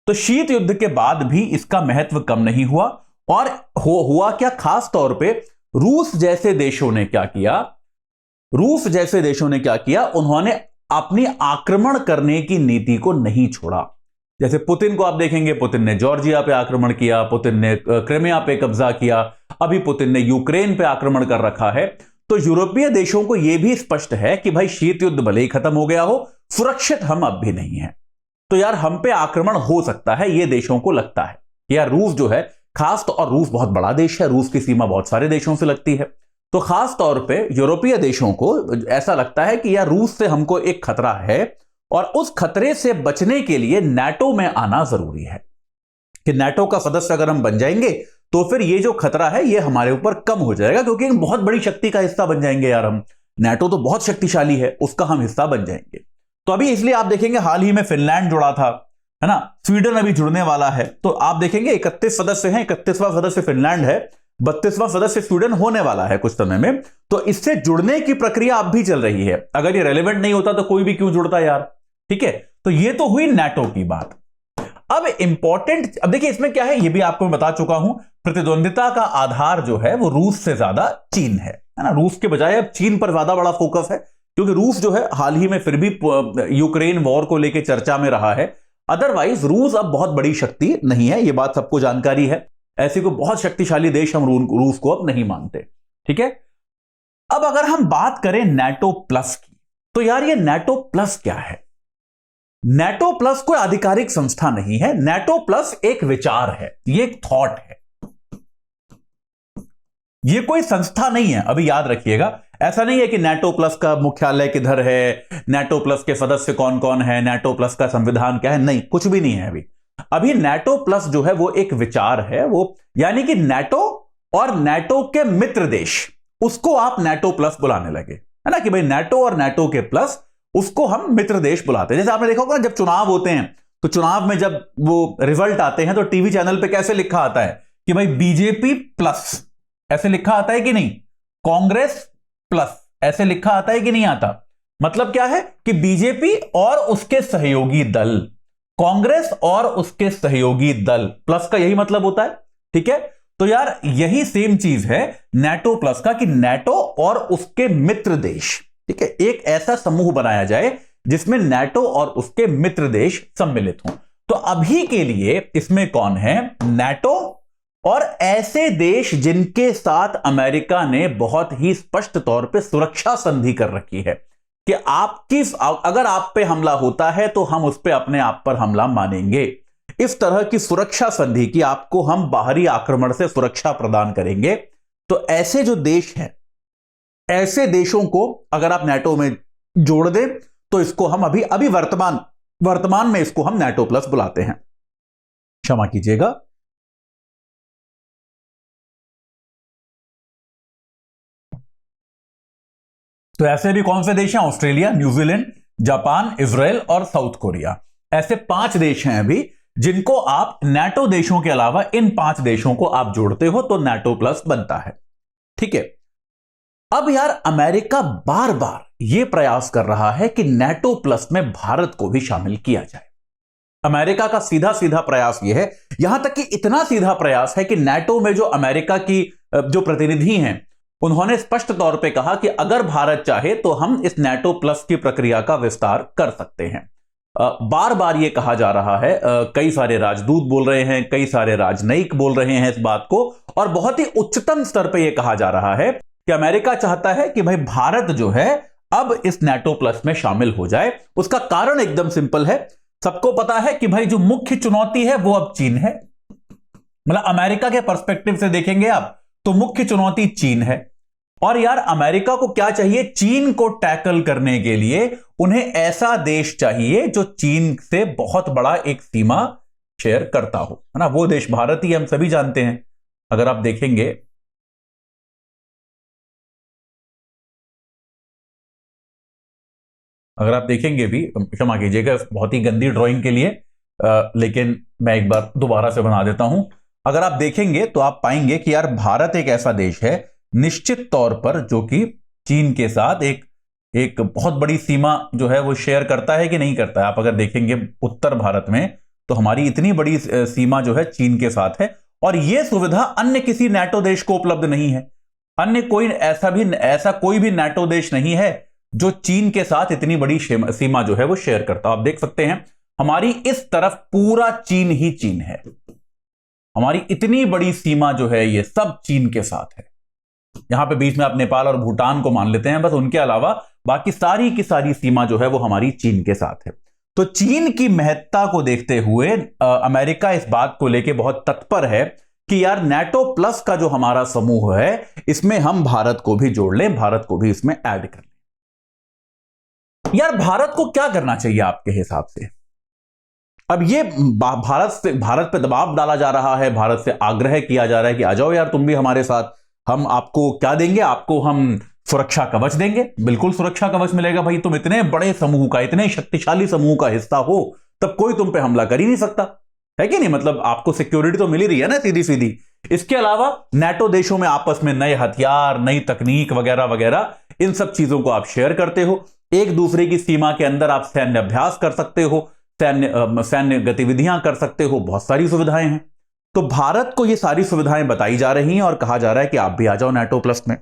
तो शीत युद्ध के बाद भी इसका महत्व कम नहीं हुआ। और हुआ क्या, खास तौर पे रूस जैसे देशों ने क्या किया, उन्होंने अपनी आक्रमण करने की नीति को नहीं छोड़ा। जैसे पुतिन को आप देखेंगे, पुतिन ने जॉर्जिया पे आक्रमण किया, पुतिन ने क्रिमिया पे कब्जा किया, अभी पुतिन ने यूक्रेन पे आक्रमण कर रखा है। तो यूरोपीय देशों को यह भी स्पष्ट है कि भाई शीत युद्ध भले ही खत्म हो गया हो, सुरक्षित हम अब भी नहीं है। तो यार हम पे आक्रमण हो सकता है, यह देशों को लगता है कि यार रूस जो है खास तो, और रूस बहुत बड़ा देश है, रूस की सीमा बहुत सारे देशों से लगती है। तो खास तौर पे यूरोपीय देशों को ऐसा लगता है कि यार रूस से हमको एक खतरा है, और उस खतरे से बचने के लिए नाटो में आना जरूरी है कि नाटो का सदस्य अगर हम बन जाएंगे तो फिर ये जो खतरा है ये हमारे ऊपर कम हो जाएगा, क्योंकि एक बहुत बड़ी शक्ति का हिस्सा बन जाएंगे यार हम। नाटो तो बहुत शक्तिशाली है, उसका हम हिस्सा बन जाएंगे। तो अभी इसलिए आप देखेंगे हाल ही में फिनलैंड जुड़ा था, है ना, स्वीडन अभी जुड़ने वाला है। तो आप देखेंगे 31 सदस्य हैं, 31वां सदस्य फिनलैंड है, 32वां सदस्य स्वीडन होने वाला है कुछ समय में। तो इससे जुड़ने की प्रक्रिया अब भी चल रही है। अगर ये रेलेवेंट नहीं होता तो कोई भी क्यों जुड़ता यार, ठीक है। तो ये तो हुई नाटो की बात। अब इंपॉर्टेंट, अब देखिए इसमें क्या है, ये भी आपको मैं बता चुका हूं, प्रतिद्वंदिता का आधार जो है वो रूस से ज्यादा चीन है ना। रूस के बजाय अब चीन पर ज्यादा बड़ा फोकस है, क्योंकि रूस जो है हाल ही में फिर भी यूक्रेन वॉर को लेकर चर्चा में रहा है। अदरवाइज रूस अब बहुत बड़ी शक्ति नहीं है, यह बात सबको जानकारी है। ऐसी कोई बहुत शक्तिशाली देश हम रूस को अब नहीं मानते, ठीक है। अब अगर हम बात करें नाटो प्लस की, तो यार ये नाटो प्लस क्या है? नाटो प्लस कोई आधिकारिक संस्था नहीं है। नाटो प्लस एक विचार है, ये एक थॉट है, ये कोई संस्था नहीं है। अभी याद रखिएगा, ऐसा नहीं है कि NATO प्लस का मुख्यालय किधर है, NATO प्लस के सदस्य कौन कौन है, NATO प्लस का संविधान क्या है, नहीं, कुछ भी नहीं है अभी NATO प्लस जो है वो एक विचार है, वो यानी कि NATO और NATO के मित्र देश, उसको आप NATO प्लस बुलाने लगे, है ना, कि भाई NATO और NATO के प्लस, उसको हम मित्र देश बुलाते हैं। जैसे आपने देखा होगा जब चुनाव होते हैं तो चुनाव में जब वो रिजल्ट आते हैं तो टीवी चैनल पे कैसे लिखा आता है कि भाई बीजेपी प्लस, ऐसे लिखा आता है कि नहीं, कांग्रेस प्लस ऐसे लिखा आता है कि नहीं आता। मतलब क्या है कि बीजेपी और उसके सहयोगी दल, कांग्रेस और उसके सहयोगी दल, प्लस का यही मतलब होता है, ठीक है। तो यार यही सेम चीज है NATO प्लस का, कि NATO और उसके मित्र देश, ठीक है, एक ऐसा समूह बनाया जाए जिसमें NATO और उसके मित्र देश सम्मिलित हों। तो अभी के लिए इसमें कौन है, NATO और ऐसे देश जिनके साथ अमेरिका ने बहुत ही स्पष्ट तौर पे सुरक्षा संधि कर रखी है कि अगर आप पे हमला होता है तो हम उस पे अपने आप पर हमला मानेंगे, इस तरह की सुरक्षा संधि की आपको हम बाहरी आक्रमण से सुरक्षा प्रदान करेंगे। तो ऐसे जो देश हैं, ऐसे देशों को अगर आप NATO में जोड़ दें तो इसको हम अभी वर्तमान में इसको हम NATO प्लस बुलाते हैं। क्षमा कीजिएगा। तो ऐसे भी कौन से देश हैं, ऑस्ट्रेलिया, न्यूजीलैंड, जापान, इजराइल और साउथ कोरिया, ऐसे 5 देश हैं अभी जिनको आप NATO देशों के अलावा इन 5 देशों को आप जोड़ते हो तो NATO प्लस बनता है, ठीक है। अब यार अमेरिका बार बार यह प्रयास कर रहा है कि NATO प्लस में भारत को भी शामिल किया जाए। अमेरिका का सीधा सीधा प्रयास यह है, यहां तक कि इतना सीधा प्रयास है कि NATO में जो अमेरिका की जो प्रतिनिधि हैं उन्होंने स्पष्ट तौर पे कहा कि अगर भारत चाहे तो हम इस NATO प्लस की प्रक्रिया का विस्तार कर सकते हैं। बार बार यह कहा जा रहा है, कई सारे राजदूत बोल रहे हैं, कई सारे राजनयिक बोल रहे हैं इस बात को, और बहुत ही उच्चतम स्तर पे यह कहा जा रहा है कि अमेरिका चाहता है कि भाई भारत जो है अब इस NATO प्लस में शामिल हो जाए। उसका कारण एकदम सिंपल है, सबको पता है कि भाई जो मुख्य चुनौती है वो अब चीन है। मतलब अमेरिका के पर्सपेक्टिव से देखेंगे आप तो मुख्य चुनौती चीन है, और यार अमेरिका को क्या चाहिए, चीन को टैकल करने के लिए उन्हें ऐसा देश चाहिए जो चीन से बहुत बड़ा एक सीमा शेयर करता हो, है ना। वो देश भारत ही हम सभी जानते हैं। अगर आप देखेंगे भी, क्षमा कीजिएगा बहुत ही गंदी ड्राइंग के लिए, लेकिन मैं एक बार दोबारा से बना देता हूं। अगर आप देखेंगे तो आप पाएंगे कि यार भारत एक ऐसा देश है निश्चित तौर पर जो कि चीन के साथ एक बहुत बड़ी सीमा जो है वो शेयर करता है कि नहीं करता है। आप अगर देखेंगे उत्तर भारत में तो हमारी इतनी बड़ी सीमा जो है चीन के साथ है, और यह सुविधा अन्य किसी NATO देश को उपलब्ध नहीं है। अन्य कोई ऐसा कोई भी NATO देश नहीं है जो चीन के साथ इतनी बड़ी सीमा जो है वो शेयर करता। आप देख सकते हैं हमारी इस तरफ पूरा चीन ही चीन है, हमारी इतनी बड़ी सीमा जो है ये सब चीन के साथ है। यहां पे बीच में आप नेपाल और भूटान को मान लेते हैं बस, उनके अलावा बाकी सारी की सारी सीमा जो है वो हमारी चीन के साथ है। तो चीन की महत्ता को देखते हुए अमेरिका इस बात को लेकर बहुत तत्पर है कि यार NATO प्लस का जो हमारा समूह है इसमें हम भारत को भी जोड़ लें, भारत को भी इसमें ऐड कर लें। यार भारत को क्या करना चाहिए आपके हिसाब से? अब ये भारत पे दबाव डाला जा रहा है, भारत से आग्रह किया जा रहा है कि आ जाओ यार तुम भी हमारे साथ, हम आपको क्या देंगे, आपको हम सुरक्षा कवच देंगे। बिल्कुल सुरक्षा कवच मिलेगा भाई, तुम इतने बड़े समूह का, इतने शक्तिशाली समूह का हिस्सा हो, तब कोई तुम पे हमला कर ही नहीं सकता, है कि नहीं। मतलब आपको सिक्योरिटी तो मिल ही रही है ना सीधी सीधी। इसके अलावा NATO देशों में आपस में नए हथियार, नई तकनीक वगैरह वगैरह, इन सब चीजों को आप शेयर करते हो। एक दूसरे की सीमा के अंदर आप सैन्य अभ्यास कर सकते हो, सैन्य गतिविधियां कर सकते हो, बहुत सारी सुविधाएं हैं। तो भारत को ये सारी सुविधाएं बताई जा रही हैं और कहा जा रहा है कि आप भी आ जाओ NATO प्लस में।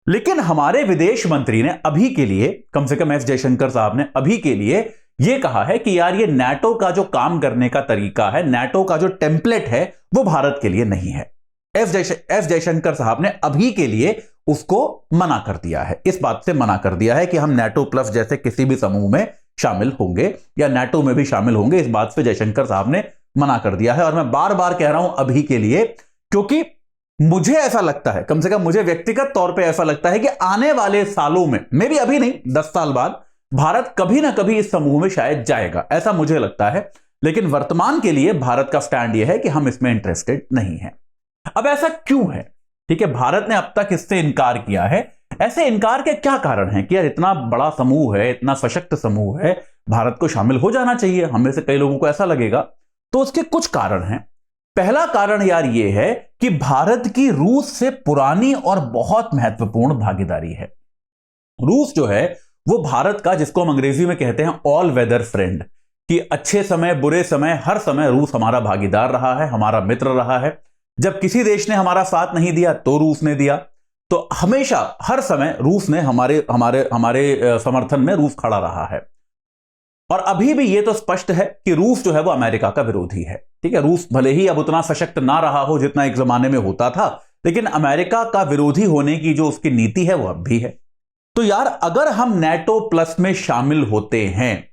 लेकिन हमारे विदेश मंत्री ने अभी के लिए, कम से कम एस जयशंकर साहब ने अभी के लिए यह कहा है कि यार ये NATO का जो काम करने का तरीका है, NATO का जो टेम्पलेट है वो भारत के लिए नहीं है। एस जयशंकर साहब ने अभी के लिए उसको मना कर दिया है, इस बात से मना कर दिया है कि हम NATO प्लस जैसे किसी भी समूह में शामिल होंगे या NATO में भी शामिल होंगे, इस बात से जयशंकर साहब ने मना कर दिया है। और मैं बार बार कह रहा हूं अभी के लिए, क्योंकि मुझे ऐसा लगता है, कम से कम मुझे व्यक्तिगत तौर पे ऐसा लगता है कि आने वाले सालों में, मे भी अभी नहीं, 10 साल बाद भारत कभी ना कभी इस समूह में शायद जाएगा, ऐसा मुझे लगता है। लेकिन वर्तमान के लिए भारत का स्टैंड यह है कि हम इसमें इंटरेस्टेड नहीं है। अब ऐसा क्यों है? ठीक है, भारत ने अब तक इससे इनकार किया है। ऐसे इनकार के क्या कारण हैं कि यार इतना बड़ा समूह है, इतना सशक्त समूह है, भारत को शामिल हो जाना चाहिए, हम में से कई लोगों को ऐसा लगेगा। तो उसके कुछ कारण हैं। पहला कारण यार ये है कि भारत की रूस से पुरानी और बहुत महत्वपूर्ण भागीदारी है। रूस जो है वो भारत का, जिसको हम अंग्रेजी में कहते हैं ऑल वेदर फ्रेंड, कि अच्छे समय बुरे समय हर समय रूस हमारा भागीदार रहा है, हमारा मित्र रहा है। जब किसी देश ने हमारा साथ नहीं दिया तो रूस ने दिया। तो हमेशा हर समय रूस ने हमारे हमारे हमारे समर्थन में रूस खड़ा रहा है। और अभी भी ये तो स्पष्ट है कि रूस जो है वो अमेरिका का विरोधी है। ठीक है, रूस भले ही अब उतना सशक्त ना रहा हो जितना एक जमाने में होता था, लेकिन अमेरिका का विरोधी होने की जो उसकी नीति है वो अब भी है। तो यार अगर हम नेटो प्लस में शामिल होते हैं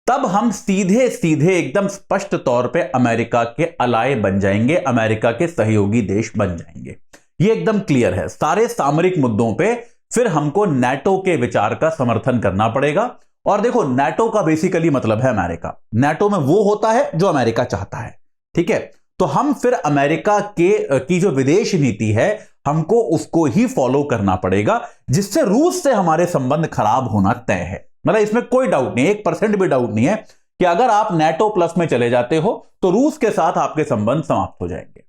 तब हम सीधे सीधे एकदम स्पष्ट तौर पे अमेरिका के अलाय बन जाएंगे, अमेरिका के सहयोगी देश बन जाएंगे। ये एकदम क्लियर है। सारे सामरिक मुद्दों पे फिर हमको नेटो के विचार का समर्थन करना पड़ेगा। और देखो, नेटो का बेसिकली मतलब है अमेरिका। नेटो में वो होता है जो अमेरिका चाहता है। ठीक है, तो हम फिर अमेरिका की जो विदेश नीति है हमको उसको ही फॉलो करना पड़ेगा, जिससे रूस से हमारे संबंध खराब होना तय है। मतलब इसमें कोई डाउट नहीं, 1% भी डाउट नहीं है कि अगर आप नेटो प्लस में चले जाते हो तो रूस के साथ आपके संबंध समाप्त हो जाएंगे।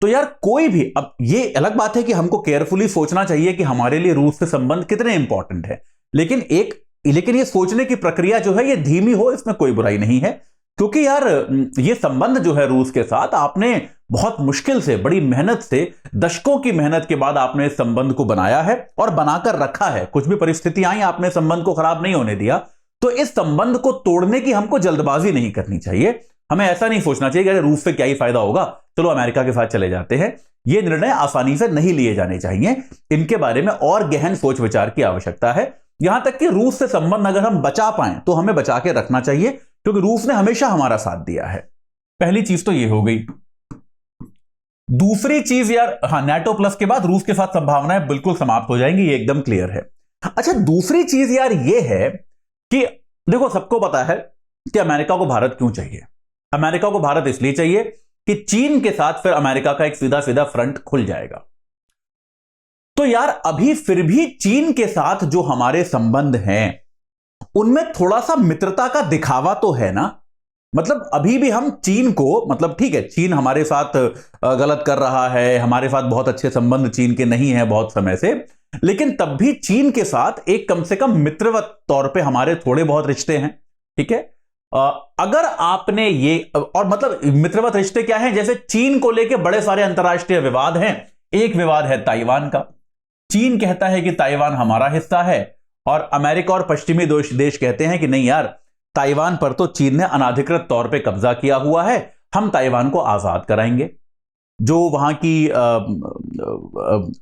तो यार कोई भी, अब ये अलग बात है कि हमको केयरफुली सोचना चाहिए कि हमारे लिए रूस से संबंध कितने इंपॉर्टेंट है, लेकिन ये सोचने की प्रक्रिया जो है ये धीमी हो, इसमें कोई बुराई नहीं है। क्योंकि यार ये संबंध जो है रूस के साथ, आपने बहुत मुश्किल से, बड़ी मेहनत से, दशकों की मेहनत के बाद आपने इस संबंध को बनाया है और बनाकर रखा है। कुछ भी परिस्थिति आई, आपने संबंध को खराब नहीं होने दिया। तो इस संबंध को तोड़ने की हमको जल्दबाजी नहीं करनी चाहिए। हमें ऐसा नहीं सोचना चाहिए कि अरे रूस से क्या ही फायदा होगा, चलो अमेरिका के साथ चले जाते हैं। ये निर्णय आसानी से नहीं लिए जाने चाहिए। इनके बारे में और गहन सोच विचार की आवश्यकता है। यहां तक कि रूस से संबंध अगर हम बचा पाए तो हमें बचा के रखना चाहिए, क्योंकि रूस ने हमेशा हमारा साथ दिया है। पहली चीज तो ये हो गई। दूसरी चीज यार, हाँ, नेटो प्लस के बाद रूस के साथ संभावनाएं बिल्कुल समाप्त हो जाएंगी, ये एकदम क्लियर है। अच्छा, दूसरी चीज यार ये है कि देखो, सबको पता है कि अमेरिका को भारत क्यों चाहिए। अमेरिका को भारत इसलिए चाहिए कि चीन के साथ फिर अमेरिका का एक सीधा सीधा फ्रंट खुल जाएगा। तो यार अभी फिर भी चीन के साथ जो हमारे संबंध हैं उनमें थोड़ा सा मित्रता का दिखावा तो है ना। मतलब अभी भी हम चीन को, मतलब ठीक है, चीन हमारे साथ गलत कर रहा है, हमारे साथ बहुत अच्छे संबंध चीन के नहीं है बहुत समय से, लेकिन तब भी चीन के साथ एक कम से कम मित्रवत तौर पे हमारे थोड़े बहुत रिश्ते हैं। ठीक है, अगर आपने ये, और मतलब मित्रवत रिश्ते क्या हैं, जैसे चीन को लेके बड़े सारे अंतर्राष्ट्रीय विवाद हैं। एक विवाद है ताइवान का। चीन कहता है कि ताइवान हमारा हिस्सा है, और अमेरिका और पश्चिमी देश कहते हैं कि नहीं यार, ताइवान पर तो चीन ने अनाधिकृत तौर पे कब्जा किया हुआ है, हम ताइवान को आजाद कराएंगे। जो वहां की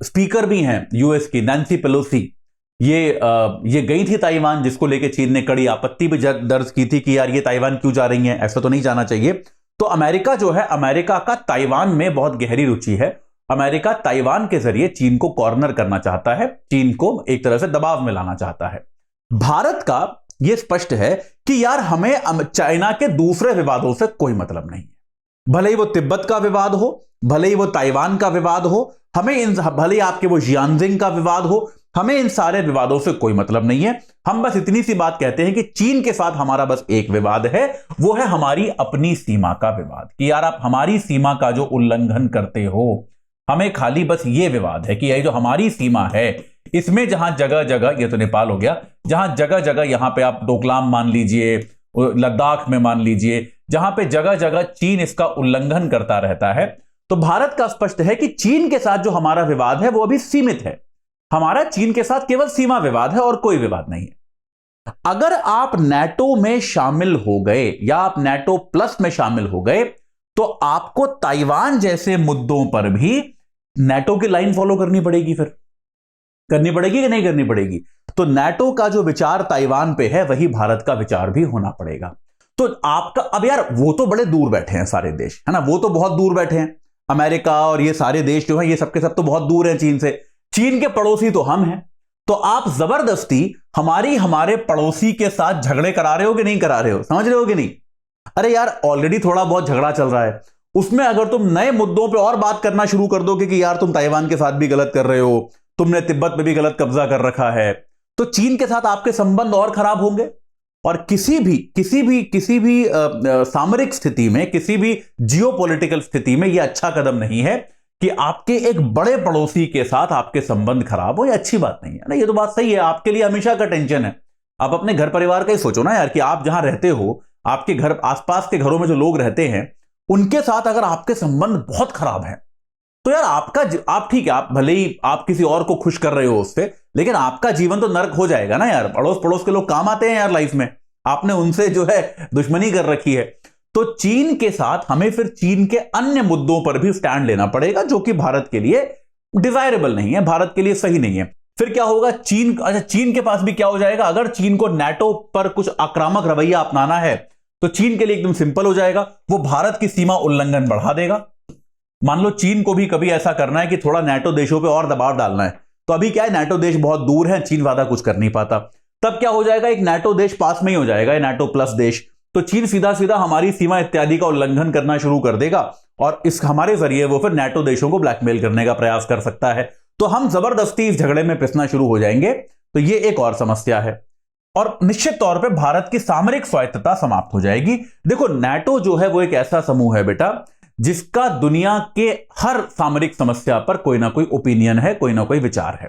स्पीकर भी हैं यूएस की, नैन्सी पेलोसी, ये गई थी ताइवान, जिसको लेके चीन ने कड़ी आपत्ति भी दर्ज की थी कि यार ये ताइवान क्यों जा रही हैं, ऐसा तो नहीं जाना चाहिए। तो अमेरिका जो है, अमेरिका का ताइवान में बहुत गहरी रुचि है। अमेरिका ताइवान के जरिए चीन को कॉर्नर करना चाहता है, चीन को एक तरह से दबाव में लाना चाहता है। भारत का यह स्पष्ट है कि यार हमें चाइना के दूसरे विवादों से कोई मतलब नहीं है। भले ही वो तिब्बत का विवाद हो, भले ही वो ताइवान का विवाद हो, भले ही आपके वो जियांजिंग का विवाद हो, हमें इन सारे विवादों से कोई मतलब नहीं है। हम बस इतनी सी बात कहते हैं कि चीन के साथ हमारा बस एक विवाद है, वो है हमारी अपनी सीमा का विवाद, कि यार आप हमारी सीमा का जो उल्लंघन करते हो, हमें खाली बस ये विवाद है कि ये जो हमारी सीमा है इसमें जहां जगह जगह, ये तो नेपाल हो गया, जहां जगह जगह, यहां पे आप डोकलाम मान लीजिए, लद्दाख में मान लीजिए, जहां पे जगह जगह चीन इसका उल्लंघन करता रहता है। तो भारत का स्पष्ट है कि चीन के साथ जो हमारा विवाद है वो अभी सीमित है। हमारा चीन के साथ केवल सीमा विवाद है और कोई विवाद नहीं है। अगर आप नेटो में शामिल हो गए या आप नेटो प्लस में शामिल हो गए तो आपको ताइवान जैसे मुद्दों पर भी नेटो की लाइन फॉलो करनी पड़ेगी। फिर करनी पड़ेगी कि नहीं करनी पड़ेगी? तो नेटो का जो विचार ताइवान पे है वही भारत का विचार भी होना पड़ेगा। तो आपका, अब यार वो तो बड़े दूर बैठे हैं सारे देश, है ना, वो तो बहुत दूर बैठे हैं। अमेरिका और ये सारे देश जो हैं ये सबके सब तो बहुत दूर हैं चीन से, चीन के पड़ोसी तो हम हैं। तो आप जबरदस्ती हमारे पड़ोसी के साथ झगड़े करा रहे हो कि नहीं करा रहे हो, समझ रहे हो कि नहीं? अरे यार ऑलरेडी थोड़ा बहुत झगड़ा चल रहा है, उसमें अगर तुम नए मुद्दों पे और बात करना शुरू कर दोगे कि यार तुम ताइवान के साथ भी गलत कर रहे हो, तुमने तिब्बत में भी गलत कब्जा कर रखा है, तो चीन के साथ आपके संबंध और खराब होंगे। और किसी भी सामरिक स्थिति में, किसी भी जियोपॉलिटिकल स्थिति में यह अच्छा कदम नहीं है कि आपके एक बड़े पड़ोसी के साथ आपके संबंध खराब हो। यह अच्छी बात नहीं है ना, ये तो बात सही है। आपके लिए हमेशा का टेंशन है, आप अपने घर परिवार का ही सोचो ना यार, कि आप जहां रहते हो, आपके घर आसपास के घरों में जो लोग रहते हैं उनके साथ अगर आपके संबंध बहुत खराब हैं तो यार आप ठीक है, आप भले ही आप किसी और को खुश कर रहे हो उससे, लेकिन आपका जीवन तो नर्क हो जाएगा ना यार। अड़ोस पड़ोस के लोग काम आते हैं यार लाइफ में, आपने उनसे जो है दुश्मनी कर रखी है। तो चीन के साथ हमें फिर चीन के अन्य मुद्दों पर भी स्टैंड लेना पड़ेगा जो कि भारत के लिए डिजायरेबल नहीं है, भारत के लिए सही नहीं है। फिर क्या होगा, चीन के पास भी क्या हो जाएगा, अगर चीन को नाटो पर कुछ आक्रामक रवैया अपनाना है तो चीन के लिए एकदम सिंपल हो जाएगा, वो भारत की सीमा उल्लंघन बढ़ा देगा। मान लो चीन को भी कभी ऐसा करना है कि थोड़ा नाटो देशों पे और दबाव डालना है, तो अभी क्या है, नाटो देश बहुत दूर है, चीन वादा कुछ कर नहीं पाता, तब क्या हो जाएगा, एक नाटो देश पास में ही हो जाएगा, नाटो प्लस देश, तो चीन सीधा सीधा हमारी सीमा इत्यादि का उल्लंघन करना शुरू कर देगा और इस हमारे जरिए वो फिर नाटो देशों को ब्लैकमेल करने का प्रयास कर सकता है। तो हम जबरदस्ती इस झगड़े में पिसना शुरू हो जाएंगे, तो ये एक और समस्या है। और निश्चित तौर पे भारत की सामरिक स्वायत्तता समाप्त हो जाएगी। देखो नाटो जो है वो एक ऐसा समूह है बेटा जिसका दुनिया के हर सामरिक समस्या पर कोई ना कोई ओपिनियन है, कोई ना कोई विचार है।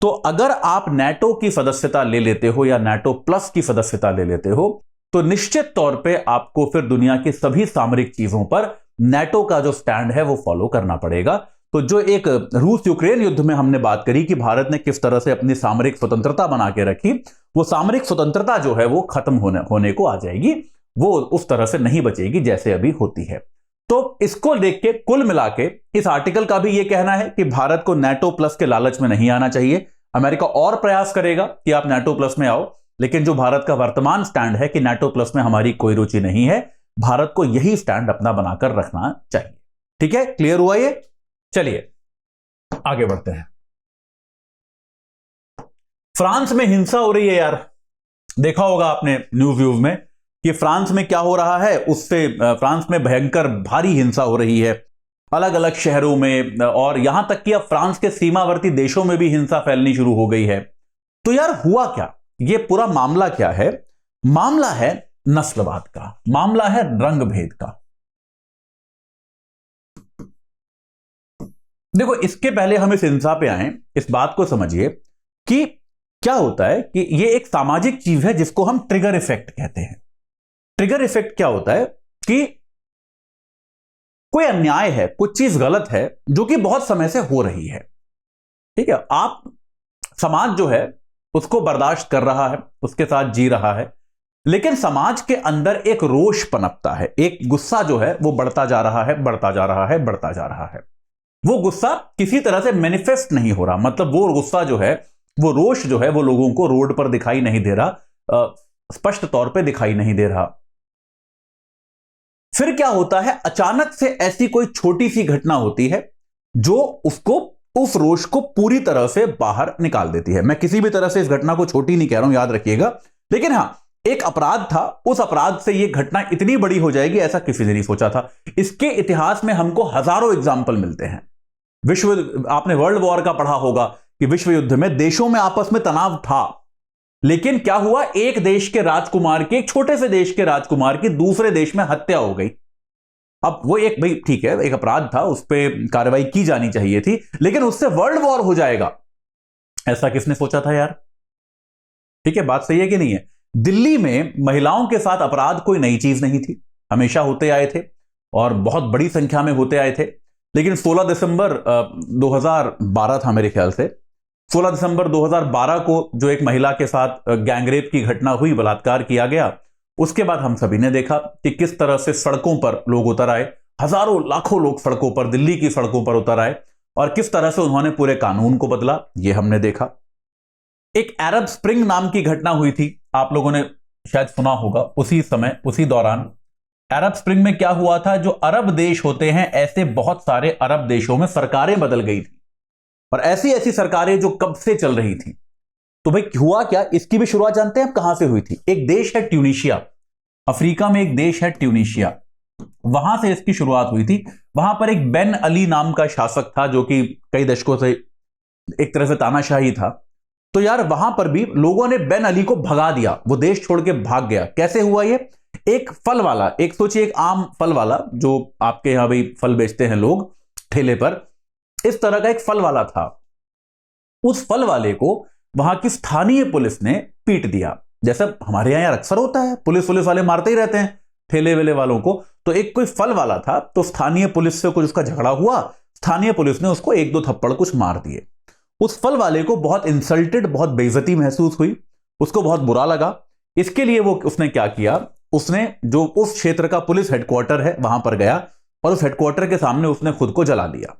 तो अगर आप नाटो की सदस्यता ले लेते हो या नाटो प्लस की सदस्यता ले लेते हो तो निश्चित तौर पे आपको फिर दुनिया की सभी सामरिक चीजों पर नाटो का जो स्टैंड है वो फॉलो करना पड़ेगा। तो जो एक रूस यूक्रेन युद्ध में हमने बात करी कि भारत ने किस तरह से अपनी सामरिक स्वतंत्रता बना के रखी, वो सामरिक स्वतंत्रता जो है वो खत्म होने को आ जाएगी, वो उस तरह से नहीं बचेगी जैसे अभी होती है। तो इसको देख के कुल मिला के इस आर्टिकल का भी ये कहना है कि भारत को नाटो प्लस के लालच में नहीं आना चाहिए। अमेरिका और प्रयास करेगा कि आप नाटो प्लस में आओ, लेकिन जो भारत का वर्तमान स्टैंड है कि नाटो प्लस में हमारी कोई रुचि नहीं है, भारत को यही स्टैंड अपना बनाकर रखना चाहिए। ठीक है, क्लियर हुआ ये? चलिए आगे बढ़ते हैं। फ्रांस में हिंसा हो रही है यार, देखा होगा आपने न्यूज व्यूज में कि फ्रांस में क्या हो रहा है, उससे फ्रांस में भयंकर भारी हिंसा हो रही है अलग अलग शहरों में, और यहां तक कि अब फ्रांस के सीमावर्ती देशों में भी हिंसा फैलनी शुरू हो गई है। तो यार हुआ क्या, ये पूरा मामला क्या है? मामला है नस्लवाद का, मामला है रंग भेद का। देखो इसके पहले हम इस हिंसा पे आए, इस बात को समझिए कि क्या होता है कि ये एक सामाजिक चीज है जिसको हम ट्रिगर इफेक्ट कहते हैं। ट्रिगर इफेक्ट क्या होता है कि कोई अन्याय है, कुछ चीज गलत है जो कि बहुत समय से हो रही है, ठीक है, आप समाज जो है उसको बर्दाश्त कर रहा है, उसके साथ जी रहा है, लेकिन समाज के अंदर एक रोष पनपता है, एक गुस्सा जो है वो बढ़ता जा रहा है, बढ़ता जा रहा है, बढ़ता जा रहा है। वो गुस्सा किसी तरह से मैनिफेस्ट नहीं हो रहा, मतलब वो गुस्सा जो है, वो रोष जो है वो लोगों को रोड पर दिखाई नहीं दे रहा, स्पष्ट तौर पे दिखाई नहीं दे रहा। फिर क्या होता है, अचानक से ऐसी कोई छोटी सी घटना होती है जो उसको, उस रोष को पूरी तरह से बाहर निकाल देती है। मैं किसी भी तरह से इस घटना को छोटी नहीं कह रहा हूं, याद रखिएगा, लेकिन हां एक अपराध था, उस अपराध से यह घटना इतनी बड़ी हो जाएगी ऐसा किसी ने नहीं सोचा था। इसके इतिहास में हमको हजारों एग्जाम्पल मिलते हैं। आपने वर्ल्ड वॉर का पढ़ा होगा कि विश्व युद्ध में देशों में आपस में तनाव था, लेकिन क्या हुआ, एक देश के राजकुमार की, एक छोटे से देश के राजकुमार की दूसरे देश में हत्या हो गई। अब वो एक, भाई ठीक है, एक अपराध था, उस पर कार्रवाई की जानी चाहिए थी, लेकिन उससे वर्ल्ड वॉर हो जाएगा ऐसा किसने सोचा था यार? ठीक है, बात सही है कि नहीं है? दिल्ली में महिलाओं के साथ अपराध कोई नई चीज नहीं थी, हमेशा होते आए थे और बहुत बड़ी संख्या में होते आए थे, लेकिन 16 दिसंबर 2012 था मेरे ख्याल से, 16 दिसंबर 2012 को जो एक महिला के साथ गैंगरेप की घटना हुई, बलात्कार किया गया, उसके बाद हम सभी ने देखा कि किस तरह से सड़कों पर लोग उतर आए, हजारों लाखों लोग सड़कों पर, दिल्ली की सड़कों पर उतर आए, और किस तरह से उन्होंने पूरे कानून को बदला, यह हमने देखा। एक अरब स्प्रिंग नाम की घटना हुई थी, आप लोगों ने शायद सुना होगा, उसी समय, उसी दौरान अरब स्प्रिंग में क्या हुआ था, जो अरब देश होते हैं ऐसे बहुत सारे अरब देशों में सरकारें बदल गई थी, और ऐसी ऐसी सरकारें जो कब से चल रही थी। तो भाई हुआ क्या, इसकी भी शुरुआत जानते हैं आप कहां से हुई थी। एक देश है ट्यूनीशिया, अफ्रीका में एक देश है ट्यूनीशिया, वहां से इसकी शुरुआत हुई थी। वहां पर एक बेन अली नाम का शासक था जो कि कई दशकों से एक तरह से तानाशाही था। तो यार वहां पर भी लोगों ने बेन अली को भगा दिया, वो देश छोड़ के भाग गया। कैसे हुआ ये, एक फल वाला, एक सोचिए एक आम फल वाला जो आपके यहां भाई फल बेचते हैं लोग ठेले पर, इस तरह का एक फल वाला था। उस फल वाले को वहां की स्थानीय पुलिस ने पीट दिया, जैसा हमारे यहां अक्सर होता है, पुलिस वाले मारते ही रहते हैं ठेले वेले वालों को। तो एक कोई फल वाला था, तो स्थानीय पुलिस से कुछ उसका झगड़ा हुआ, स्थानीय पुलिस ने उसको एक दो थप्पड़ कुछ मार दिए। उस फल वाले को बहुत इंसल्टेड, बहुत बेइज्जती महसूस हुई, उसको बहुत बुरा लगा। इसके लिए उसने क्या किया, उसने जो उस क्षेत्र का पुलिस हेडक्वार्टर है वहां पर गया और उस हेडक्वार्टर के सामने उसने खुद को जला दिया।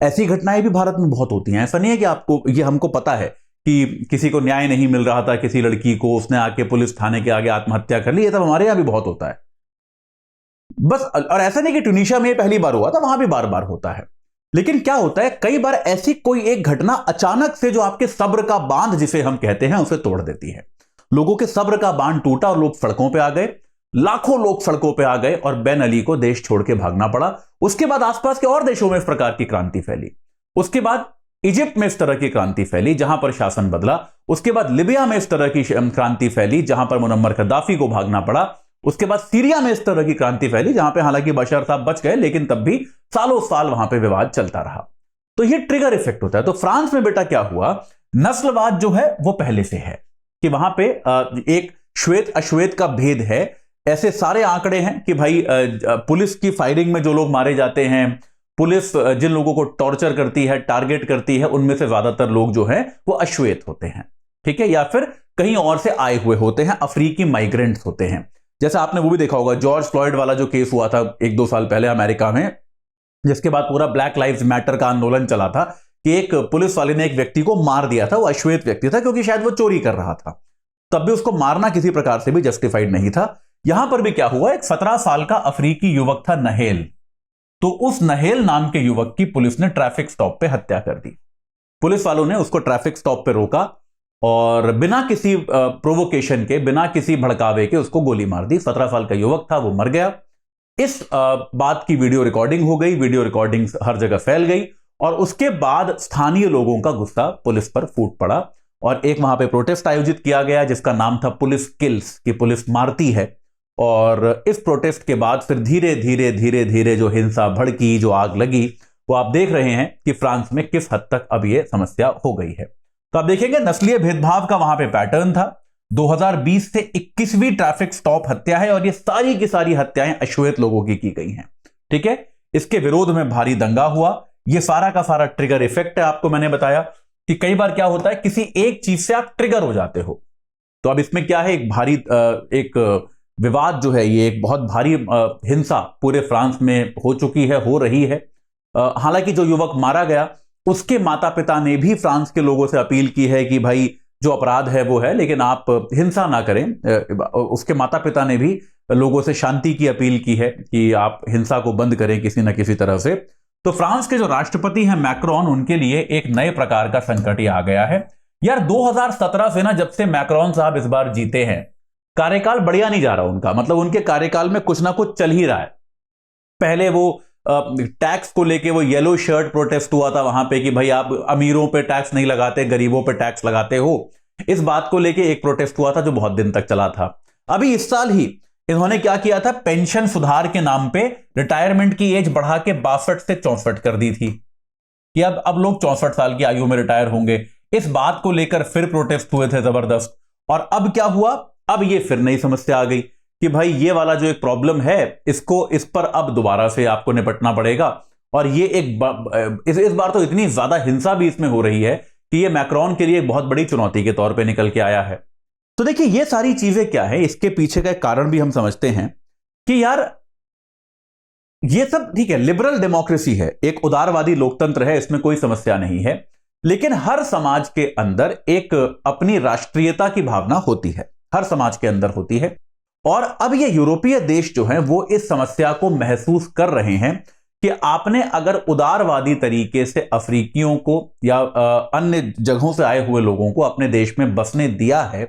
ऐसी घटनाएं भी भारत में बहुत होती हैं। ऐसा नहीं है कि आपको ये, हमको पता है कि किसी को न्याय नहीं मिल रहा था, किसी लड़की को, उसने आके पुलिस थाने के आगे आत्महत्या कर ली, ये सब हमारे यहां भी बहुत होता है बस। और ऐसा नहीं कि ट्यूनीशिया में पहली बार हुआ था, वहां भी बार बार होता है। लेकिन क्या होता है, कई बार ऐसी कोई एक घटना अचानक से जो आपके सब्र का बांध जिसे हम कहते हैं उसे तोड़ देती है। लोगों के सब्र का बांध टूटा और लोग सड़कों पे आ गए, लाखों लोग सड़कों पे आ गए और बेन अली को देश छोड़ के भागना पड़ा। उसके बाद आसपास के और देशों में इस प्रकार की क्रांति फैली। उसके बाद इजिप्ट में इस तरह की क्रांति फैली जहां पर शासन बदला। उसके बाद लिबिया में इस तरह की क्रांति फैली जहां पर मुनम्मर कद्दाफी को भागना पड़ा। उसके बाद सीरिया में इस तरह की क्रांति फैली जहां पे हालांकि बशर साहब बच गए, लेकिन तब भी सालों साल वहां पे विवाद चलता रहा। तो ये ट्रिगर इफेक्ट होता है। तो फ्रांस में बेटा क्या हुआ, नस्लवाद जो है वो पहले से है कि वहां पे एक श्वेत अश्वेत का भेद है। ऐसे सारे आंकड़े हैं कि भाई पुलिस की फायरिंग में जो लोग मारे जाते हैं, पुलिस जिन लोगों को टॉर्चर करती है, टारगेट करती है, उनमें से ज्यादातर लोग जो हैं वो अश्वेत होते हैं, ठीक है, या फिर कहीं और से आए हुए होते हैं, अफ्रीकी माइग्रेंट्स होते हैं। जैसा आपने वो भी देखा होगा, जॉर्ज फ्लॉयड वाला जो केस हुआ था 1-2 साल पहले अमेरिका में, जिसके बाद पूरा ब्लैक लाइव्स मैटर का आंदोलन चला था कि एक पुलिस वाले ने एक व्यक्ति को मार दिया था, वो अश्वेत व्यक्ति था क्योंकि शायद वो चोरी कर रहा था। तब भी उसको मारना किसी प्रकार से भी जस्टिफाइड नहीं था। यहां पर भी क्या हुआ, एक 17 साल का अफ्रीकी युवक था नहेल, तो उस नहेल नाम के युवक की पुलिस ने ट्रैफिक स्टॉप पे हत्या कर दी। पुलिस वालों ने उसको ट्रैफिक स्टॉप पे रोका और बिना किसी प्रोवोकेशन के, बिना किसी भड़कावे के उसको गोली मार दी। 17 साल का युवक था, वो मर गया। इस बात की वीडियो रिकॉर्डिंग हो गई, वीडियो रिकॉर्डिंग हर जगह फैल गई और उसके बाद स्थानीय लोगों का गुस्सा पुलिस पर फूट पड़ा और एक वहां पे प्रोटेस्ट आयोजित किया गया जिसका नाम था पुलिस किल्स, कि पुलिस मारती है। और इस प्रोटेस्ट के बाद फिर धीरे धीरे धीरे धीरे जो हिंसा भड़की, जो आग लगी, वो आप देख रहे हैं कि फ्रांस में किस हद तक अब ये समस्या हो गई है। तो आप देखेंगे नस्लीय भेदभाव का वहां पे पैटर्न था। 2020 से 21वीं ट्रैफिक स्टॉप हत्या है और ये सारी की सारी हत्याएं अश्वेत लोगों की गई हैं, ठीक है। इसके विरोध में भारी दंगा हुआ। ये सारा का सारा ट्रिगर इफेक्ट है। आपको मैंने बताया कि कई बार क्या होता है, किसी एक चीज से आप ट्रिगर हो जाते हो। तो अब इसमें क्या है, एक भारी एक विवाद जो है, ये एक बहुत भारी हिंसा पूरे फ्रांस में हो चुकी है, हो रही है। हालांकि जो युवक मारा गया उसके माता पिता ने भी फ्रांस के लोगों से अपील की है कि भाई जो अपराध है वो है, लेकिन आप हिंसा ना करें। उसके माता पिता ने भी लोगों से शांति की अपील की है कि आप हिंसा को बंद करें किसी ना किसी तरह से। तो फ्रांस के जो राष्ट्रपति हैं मैक्रोन, उनके लिए एक नए प्रकार का संकट ही आ गया है। यार 2017 से ना, जब से मैक्रोन साहब इस बार जीते हैं, कार्यकाल बढ़िया नहीं जा रहा उनका। मतलब उनके कार्यकाल में कुछ ना कुछ चल ही रहा है। पहले वो टैक्स को लेके वो येलो शर्ट प्रोटेस्ट हुआ था वहां पे कि भाई आप अमीरों पे टैक्स नहीं लगाते, गरीबों पे टैक्स लगाते हो। इस बात को लेके एक प्रोटेस्ट हुआ था जो बहुत दिन तक चला था। अभी इस साल ही इन्होंने क्या किया था, पेंशन सुधार के नाम पे रिटायरमेंट की एज बढ़ा के 62 से 64 कर दी थी कि अब लोग 64 साल की आयु में रिटायर होंगे। इस बात को लेकर फिर प्रोटेस्ट हुए थे जबरदस्त। और अब क्या हुआ, अब ये फिर नई समस्या आ गई कि भाई ये वाला जो एक प्रॉब्लम है, इस पर अब दोबारा से आपको निपटना पड़ेगा। और ये इस बार तो इतनी ज्यादा हिंसा भी इसमें हो रही है कि ये मैक्रोन के लिए एक बहुत बड़ी चुनौती के तौर पे निकल के आया है। तो देखिए ये सारी चीजें क्या है, इसके पीछे का एक कारण भी हम समझते हैं कि यार ये सब ठीक है, लिबरल डेमोक्रेसी है, एक उदारवादी लोकतंत्र है, इसमें कोई समस्या नहीं है। लेकिन हर समाज के अंदर एक अपनी राष्ट्रीयता की भावना होती है, हर समाज के अंदर होती है। और अब ये यूरोपीय देश जो हैं वो इस समस्या को महसूस कर रहे हैं कि आपने अगर उदारवादी तरीके से अफ्रीकियों को या अन्य जगहों से आए हुए लोगों को अपने देश में बसने दिया है,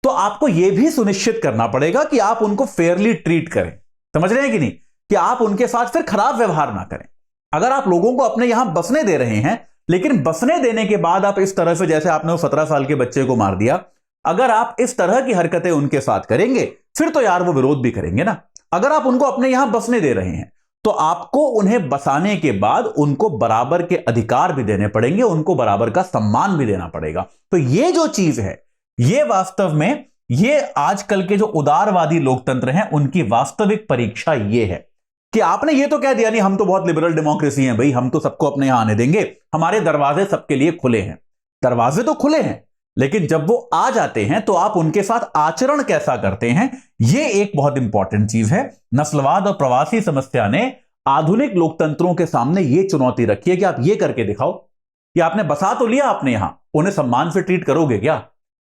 तो आपको यह भी सुनिश्चित करना पड़ेगा कि आप उनको फेयरली ट्रीट करें। समझ रहे हैं कि नहीं, कि आप उनके साथ फिर खराब व्यवहार ना करें। अगर आप लोगों को अपने यहां बसने दे रहे हैं, लेकिन बसने देने के बाद आप इस तरह से, जैसे आपने वो 17 साल के बच्चे को मार दिया, अगर आप इस तरह की हरकतें उनके साथ करेंगे, फिर तो यार वो विरोध भी करेंगे ना। अगर आप उनको अपने यहां बसने दे रहे हैं, तो आपको उन्हें बसाने के बाद उनको बराबर के अधिकार भी देने पड़ेंगे, उनको बराबर का सम्मान भी देना पड़ेगा। तो ये जो चीज है, ये वास्तव में, ये आजकल के जो उदारवादी लोकतंत्र हैं उनकी वास्तविक परीक्षा ये है कि आपने ये तो कह दिया नहीं, हम तो बहुत लिबरल डेमोक्रेसी हैं भाई, हम तो सबको अपने यहां आने देंगे, हमारे दरवाजे सबके लिए खुले हैं। दरवाजे तो खुले हैं, लेकिन जब वो आ जाते हैं तो आप उनके साथ आचरण कैसा करते हैं, ये एक बहुत इंपॉर्टेंट चीज है। नस्लवाद और प्रवासी समस्या ने आधुनिक लोकतंत्रों के सामने ये चुनौती रखी है कि आप ये करके दिखाओ कि आपने बसा तो लिया, आपने यहां उन्हें सम्मान से ट्रीट करोगे क्या,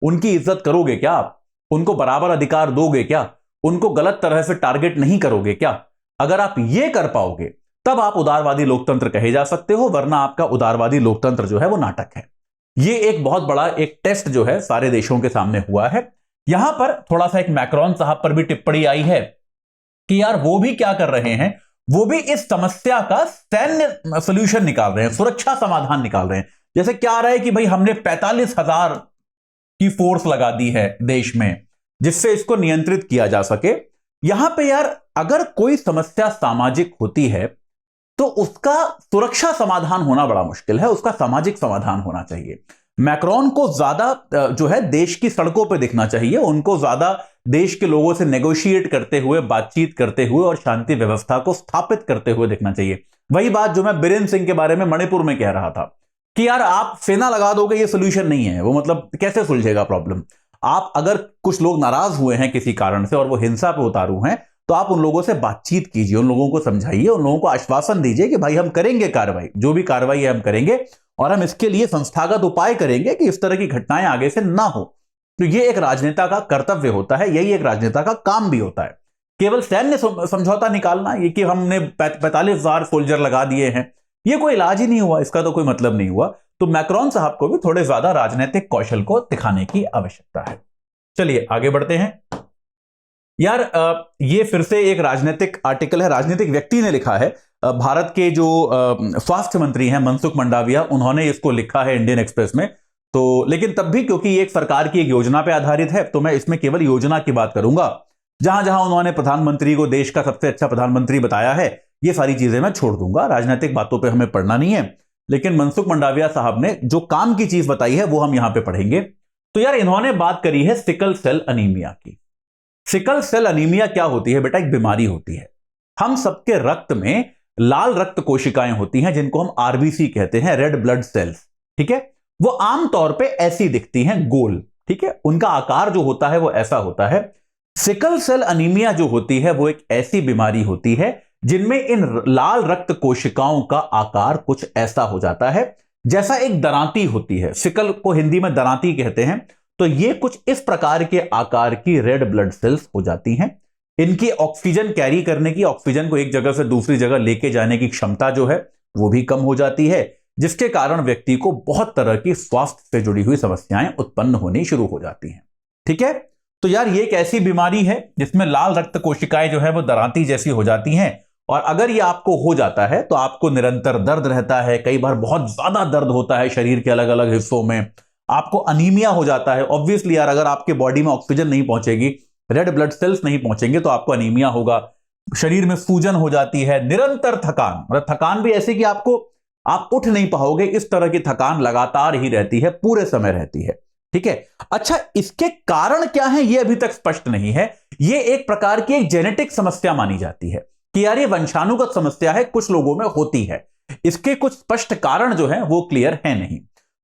उनकी इज्जत करोगे क्या, आप उनको बराबर अधिकार दोगे क्या, उनको गलत तरह से टारगेट नहीं करोगे क्या। अगर आप ये कर पाओगे तब आप उदारवादी लोकतंत्र कहे जा सकते हो, वरना आपका उदारवादी लोकतंत्र जो है वो नाटक है। ये एक बहुत बड़ा एक टेस्ट जो है सारे देशों के सामने हुआ है। यहां पर थोड़ा सा एक मैक्रोन साहब पर भी टिप्पणी आई है कि यार वो भी क्या कर रहे हैं, वो भी इस समस्या का सैन्य सोल्यूशन निकाल रहे हैं, सुरक्षा समाधान निकाल रहे हैं। जैसे क्या आ रहा है कि भाई हमने 45,000 की फोर्स लगा दी है देश में, जिससे इसको नियंत्रित किया जा सके। यहां पे यार अगर कोई समस्या सामाजिक होती है तो उसका सुरक्षा समाधान होना बड़ा मुश्किल है, उसका सामाजिक समाधान होना चाहिए। मैक्रोन को ज्यादा जो है देश की सड़कों पे दिखना चाहिए, उनको ज्यादा देश के लोगों से नेगोशिएट करते हुए, बातचीत करते हुए और शांति व्यवस्था को स्थापित करते हुए दिखना चाहिए। वही बात जो मैं बीरेन सिंह के बारे में मणिपुर में कह रहा था कि यार आप सेना लगा दोगे, ये सोल्यूशन नहीं है, वो मतलब कैसे सुलझेगा प्रॉब्लम। आप अगर कुछ लोग नाराज हुए हैं किसी कारण से और वो हिंसा पे उतारू हैं, तो आप उन लोगों से बातचीत कीजिए, उन लोगों को समझाइए, उन लोगों को आश्वासन दीजिए कि भाई हम करेंगे कार्रवाई, जो भी कार्रवाई है हम करेंगे, और हम इसके लिए संस्थागत उपाय करेंगे कि इस तरह की घटनाएं आगे से ना हो। तो ये एक राजनेता का कर्तव्य होता है, यही एक राजनेता का काम भी होता है। केवल सैन्य समझौता निकालना, ये कि हमने 45,000 सोल्जर लगा दिए हैं, ये कोई इलाज ही नहीं हुआ, इसका तो कोई मतलब नहीं हुआ। तो मैक्रोन साहब को भी थोड़े ज्यादा राजनीतिक कौशल को दिखाने की आवश्यकता है। चलिए आगे बढ़ते हैं। यार ये फिर से एक राजनीतिक आर्टिकल है, राजनीतिक व्यक्ति ने लिखा है। भारत के जो स्वास्थ्य मंत्री हैं मनसुख मंडाविया, उन्होंने इसको लिखा है इंडियन एक्सप्रेस में। तो लेकिन तब भी क्योंकि ये एक सरकार की एक योजना पे आधारित है, तो मैं इसमें केवल योजना की बात करूंगा। जहां जहां उन्होंने प्रधानमंत्री को देश का सबसे अच्छा प्रधानमंत्री बताया है, ये सारी चीजें मैं छोड़ दूंगा, राजनीतिक बातों पर हमें पढ़ना नहीं है। लेकिन मनसुख मंडाविया साहब ने जो काम की चीज बताई है वो हम यहां पे पढ़ेंगे। तो यार इन्होंने बात करी है सिकल सेल अनीमिया की। सिकल सेल अनीमिया क्या होती है बेटा? एक बीमारी होती है। हम सबके रक्त में लाल रक्त कोशिकाएं होती हैं, जिनको हम आरबीसी कहते हैं, रेड ब्लड सेल्स। ठीक है, वो आमतौर पे ऐसी दिखती हैं, गोल। ठीक है, उनका आकार जो होता है वो ऐसा होता है। सिकल सेल अनीमिया जो होती है वो एक ऐसी बीमारी होती है जिनमें इन लाल रक्त कोशिकाओं का आकार कुछ ऐसा हो जाता है जैसा एक दरांती होती है। सिकल को हिंदी में दरांती कहते हैं। तो ये कुछ इस प्रकार के आकार की रेड ब्लड सेल्स हो जाती हैं। इनकी ऑक्सीजन कैरी करने की, ऑक्सीजन को एक जगह से दूसरी जगह लेके जाने की क्षमता जो है वो भी कम हो जाती है, जिसके कारण व्यक्ति को बहुत तरह की स्वास्थ्य से जुड़ी हुई समस्याएं उत्पन्न होनी शुरू हो जाती हैं। ठीक है, तो यार ये एक ऐसी बीमारी है जिसमें लाल रक्त कोशिकाएं जो है वो दरांती जैसी हो जाती हैं, और अगर ये आपको हो जाता है तो आपको निरंतर दर्द रहता है, कई बार बहुत ज्यादा दर्द होता है शरीर के अलग अलग हिस्सों में, आपको अनीमिया हो जाता है। ऑब्वियसली यार अगर आपके बॉडी में ऑक्सीजन नहीं पहुंचेगी, रेड ब्लड सेल्स नहीं पहुंचेंगे, तो आपको अनीमिया होगा। शरीर में सूजन हो जाती है, निरंतर थकान, मतलब थकान भी ऐसी कि आप उठ नहीं पाओगे, इस तरह की थकान लगातार ही रहती है, पूरे समय रहती है। ठीक है, अच्छा इसके कारण क्या है ये अभी तक स्पष्ट नहीं है। ये एक प्रकार की एक जेनेटिक समस्या मानी जाती है कि यार ये वंशानुगत समस्या है, कुछ लोगों में होती है। इसके कुछ स्पष्ट कारण जो है वो क्लियर है नहीं।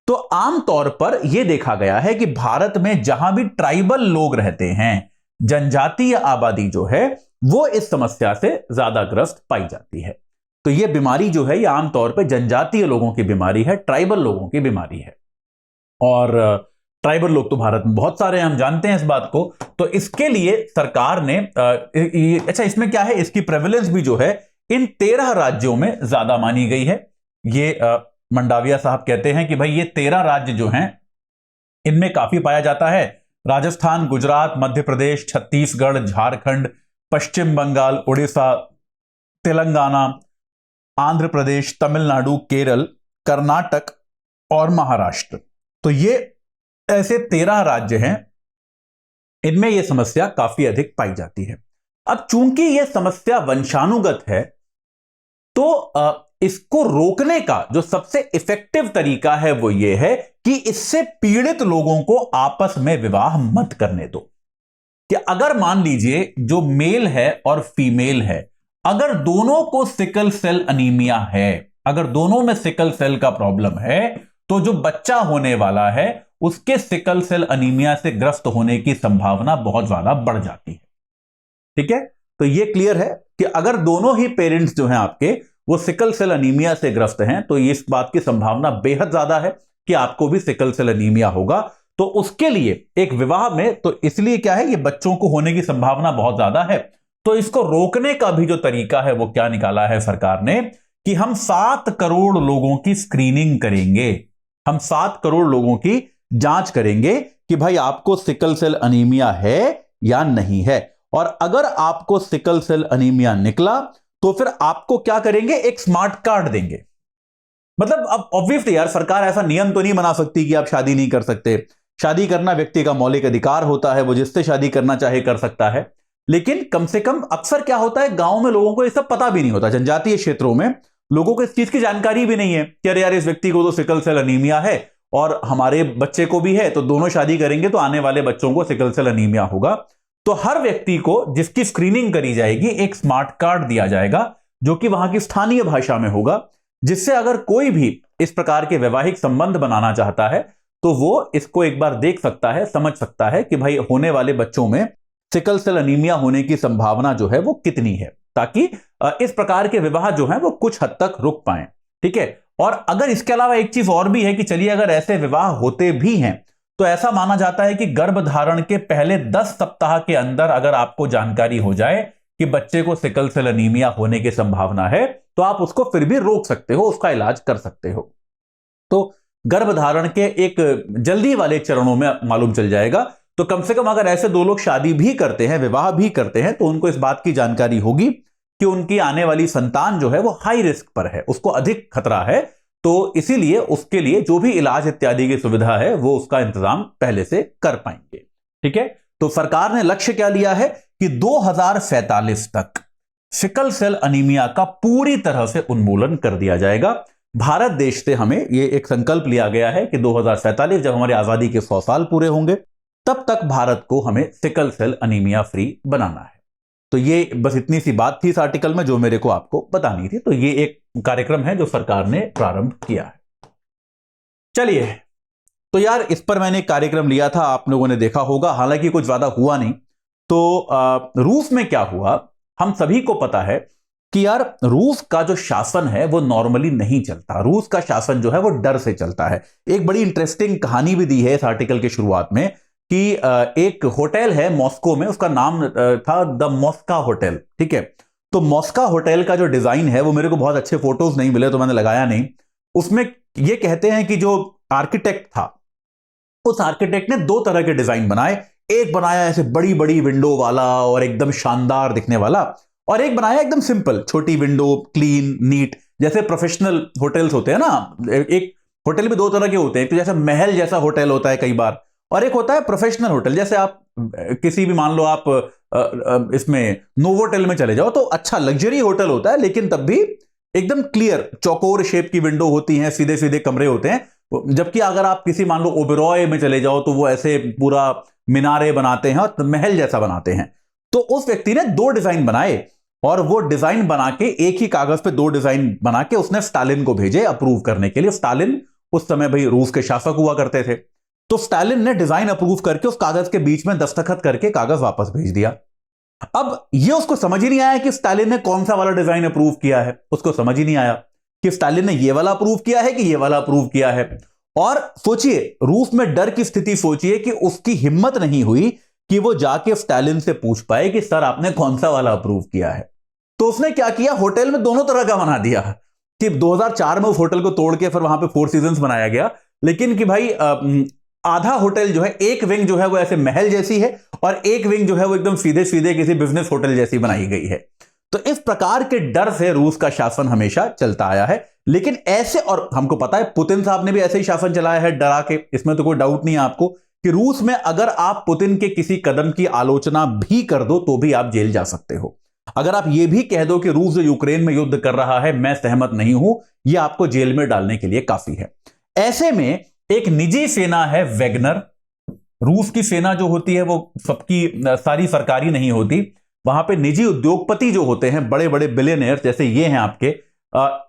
तो आमतौर पर यह देखा गया है कि भारत में जहां भी ट्राइबल लोग रहते हैं, जनजातीय आबादी जो है वो इस समस्या से ज्यादा ग्रस्त पाई जाती है। तो यह बीमारी जो है यह आमतौर पर जनजातीय लोगों की बीमारी है, ट्राइबल लोगों की बीमारी है। और ट्राइबल लोग तो भारत में बहुत सारे हैं, हम जानते हैं इस बात को। तो इसके लिए सरकार ने अच्छा, इसमें क्या है, इसकी प्रेवलेंस भी जो है इन 13 राज्यों में ज्यादा मानी गई है। ये मंडाविया साहब कहते हैं कि भाई ये 13 राज्य जो हैं इनमें काफी पाया जाता है। राजस्थान, गुजरात, मध्य प्रदेश, छत्तीसगढ़, झारखंड, पश्चिम बंगाल, उड़ीसा, तेलंगाना, आंध्र प्रदेश, तमिलनाडु, केरल, कर्नाटक और महाराष्ट्र। तो ये ऐसे 13 राज्य हैं, इनमें यह समस्या काफी अधिक पाई जाती है। अब चूंकि यह समस्या वंशानुगत है, तो इसको रोकने का जो सबसे इफेक्टिव तरीका है वो ये है कि इससे पीड़ित लोगों को आपस में विवाह मत करने दो। कि अगर मान लीजिए जो मेल है और फीमेल है, अगर दोनों को सिकल सेल अनीमिया है, अगर दोनों में सिकल सेल का प्रॉब्लम है, तो जो बच्चा होने वाला है उसके सिकल सेल अनीमिया से ग्रस्त होने की संभावना बहुत ज्यादा बढ़ जाती है। ठीक है, तो यह क्लियर है कि अगर दोनों ही पेरेंट्स जो हैं आपके वो सिकल सेल अनीमिया से ग्रस्त हैं, तो इस बात की संभावना बेहद ज्यादा है कि आपको भी सिकल सेल अनीमिया होगा। तो उसके लिए एक विवाह में, तो इसलिए क्या है, ये बच्चों को होने की संभावना बहुत ज्यादा है। तो इसको रोकने का भी जो तरीका है वो क्या निकाला है सरकार ने, कि हम 7 करोड़ लोगों की स्क्रीनिंग करेंगे, हम 7 करोड़ लोगों की जांच करेंगे कि भाई आपको सिकल सेल अनीमिया है या नहीं है। और अगर आपको सिकल सेल अनीमिया निकला तो फिर आपको क्या करेंगे, एक स्मार्ट कार्ड देंगे। मतलब अब ऑब्वियसली यार, सरकार ऐसा नियम तो नहीं बना सकती कि आप शादी नहीं कर सकते। शादी करना व्यक्ति का मौलिक अधिकार होता है, वो जिससे शादी करना चाहे कर सकता है। लेकिन कम से कम अक्सर क्या होता है, गांव में लोगों को ये सब पता भी नहीं होता, जनजातीय क्षेत्रों में लोगों को इस चीज की जानकारी भी नहीं है कि अरे यार इस व्यक्ति को तो सिकल सेल अनीमिया है और हमारे बच्चे को भी है, तो दोनों शादी करेंगे तो आने वाले बच्चों को सिकल सेल अनीमिया होगा। तो हर व्यक्ति को जिसकी स्क्रीनिंग करी जाएगी एक स्मार्ट कार्ड दिया जाएगा जो कि वहां की स्थानीय भाषा में होगा, जिससे अगर कोई भी इस प्रकार के वैवाहिक संबंध बनाना चाहता है तो वो इसको एक बार देख सकता है, समझ सकता है कि भाई होने वाले बच्चों में सिकल सेल अनीमिया होने की संभावना जो है वो कितनी है, ताकि इस प्रकार के विवाह जो है वो कुछ हद तक रुक पाए। ठीक है, और अगर इसके अलावा एक चीज और भी है कि चलिए अगर ऐसे विवाह होते भी हैं तो ऐसा माना जाता है कि गर्भधारण के पहले 10 सप्ताह के अंदर अगर आपको जानकारी हो जाए कि बच्चे को सिकल सेल अनीमिया होने की संभावना है तो आप उसको फिर भी रोक सकते हो, उसका इलाज कर सकते हो। तो गर्भधारण के एक जल्दी वाले चरणों में मालूम चल जाएगा। तो कम से कम अगर ऐसे 2 लोग शादी भी करते हैं, विवाह भी करते हैं, तो उनको इस बात की जानकारी होगी कि उनकी आने वाली संतान जो है वो हाई रिस्क पर है, उसको अधिक खतरा है। तो इसीलिए उसके लिए जो भी इलाज इत्यादि की सुविधा है वो उसका इंतजाम पहले से कर पाएंगे। ठीक है, तो सरकार ने लक्ष्य क्या लिया है कि 2047 तक सिकल सेल अनीमिया का पूरी तरह से उन्मूलन कर दिया जाएगा। भारत देश से हमें यह एक संकल्प लिया गया है कि 2047 जब हमारी आजादी के 100 साल पूरे होंगे तब तक भारत को हमें सिकल सेल अनीमिया फ्री बनाना है। तो ये बस इतनी सी बात थी इस आर्टिकल में जो मेरे को आपको बतानी थी। तो ये एक कार्यक्रम है जो सरकार ने प्रारंभ किया है। चलिए, तो यार इस पर मैंने एक कार्यक्रम लिया था, आप लोगों ने देखा होगा, हालांकि कुछ ज्यादा हुआ नहीं। तो रूस में क्या हुआ, हम सभी को पता है कि यार रूस का जो शासन है वो नॉर्मली नहीं चलता। रूस का शासन जो है वो डर से चलता है। एक बड़ी इंटरेस्टिंग कहानी भी दी है इस आर्टिकल के शुरुआत में कि एक होटल है मॉस्को में, उसका नाम था द मॉस्का होटल। ठीक है, तो मॉस्का होटल का जो डिजाइन है वो मेरे को बहुत अच्छे फोटोज नहीं मिले तो मैंने लगाया नहीं। उसमें ये कहते हैं कि जो आर्किटेक्ट था उस आर्किटेक्ट ने 2 तरह के डिजाइन बनाए। एक बनाया ऐसे बड़ी बड़ी विंडो वाला और एकदम शानदार दिखने वाला, और एक बनाया एकदम सिंपल, छोटी विंडो, क्लीन, नीट, जैसे प्रोफेशनल होटल्स होते हैं ना। एक होटल भी 2 तरह के होते हैं, तो जैसे महल जैसा होटल होता है कई बार, और एक होता है प्रोफेशनल होटल। जैसे आप किसी भी, मान लो आप इसमें नोवोटेल में चले जाओ तो अच्छा लग्जरी होटल होता है, लेकिन तब भी एकदम क्लियर चौकोर शेप की विंडो होती हैं, सीधे सीधे कमरे होते हैं। जबकि अगर आप किसी, मान लो ओबेरॉय में चले जाओ तो वो ऐसे पूरा मीनारे बनाते हैं और महल जैसा बनाते हैं। तो उस व्यक्ति ने 2 डिजाइन बनाए और वो डिजाइन बना के एक ही कागज पे 2 डिजाइन बना के उसने स्टालिन को भेजे अप्रूव करने के लिए। स्टालिन उस समय भाई रूस के शासक हुआ करते थे। तो स्टालिन ने डिजाइन अप्रूव करके उस कागज के बीच में दस्तखत करके कागज वापस भेज दिया। अब ये उसको समझ ही नहीं आया कि स्टालिन ने कौन सा वाला डिजाइन अप्रूव किया है। उसको समझ ही नहीं आया कि स्टालिन ने ये वाला अप्रूव किया है कि ये वाला अप्रूव किया है। और सोचिए, रूस में डर की स्थिति सोचिए कि उसकी हिम्मत नहीं हुई कि वो जाके स्टालिन से पूछ पाए कि सर आपने कौन सा वाला अप्रूव किया है। तो उसने क्या किया, होटल में दोनों तरह का बना दिया कि 2004 में उस होटल को तोड़ के फिर वहां पे फोर सीजन्स बनाया गया, लेकिन कि भाई आधा होटल जो है, एक विंग जो है वो ऐसे महल जैसी है और एक विंग जो है वो एकदम सीधे सीधे किसी बिजनेस होटल जैसी बनाई गई है। तो इस प्रकार के डर से रूस का शासन हमेशा चलता आया है। लेकिन ऐसे, और हमको पता है पुतिन साहब ने भी ऐसे ही शासन चलाया है डरा के, इसमें तो कोई डाउट नहीं है आपको कि रूस में अगर आप पुतिन के किसी कदम की आलोचना भी कर दो तो भी आप जेल जा सकते हो। अगर आप यह भी कह दो कि रूस जो यूक्रेन में युद्ध कर रहा है मैं सहमत नहीं हूं, यह आपको जेल में डालने के लिए काफी है। ऐसे में एक निजी सेना है वैगनर। रूस की सेना जो होती है वो सबकी सारी सरकारी नहीं होती, वहां पे निजी उद्योगपति जो होते हैं, बड़े बड़े बिलियनियर जैसे ये हैं आपके,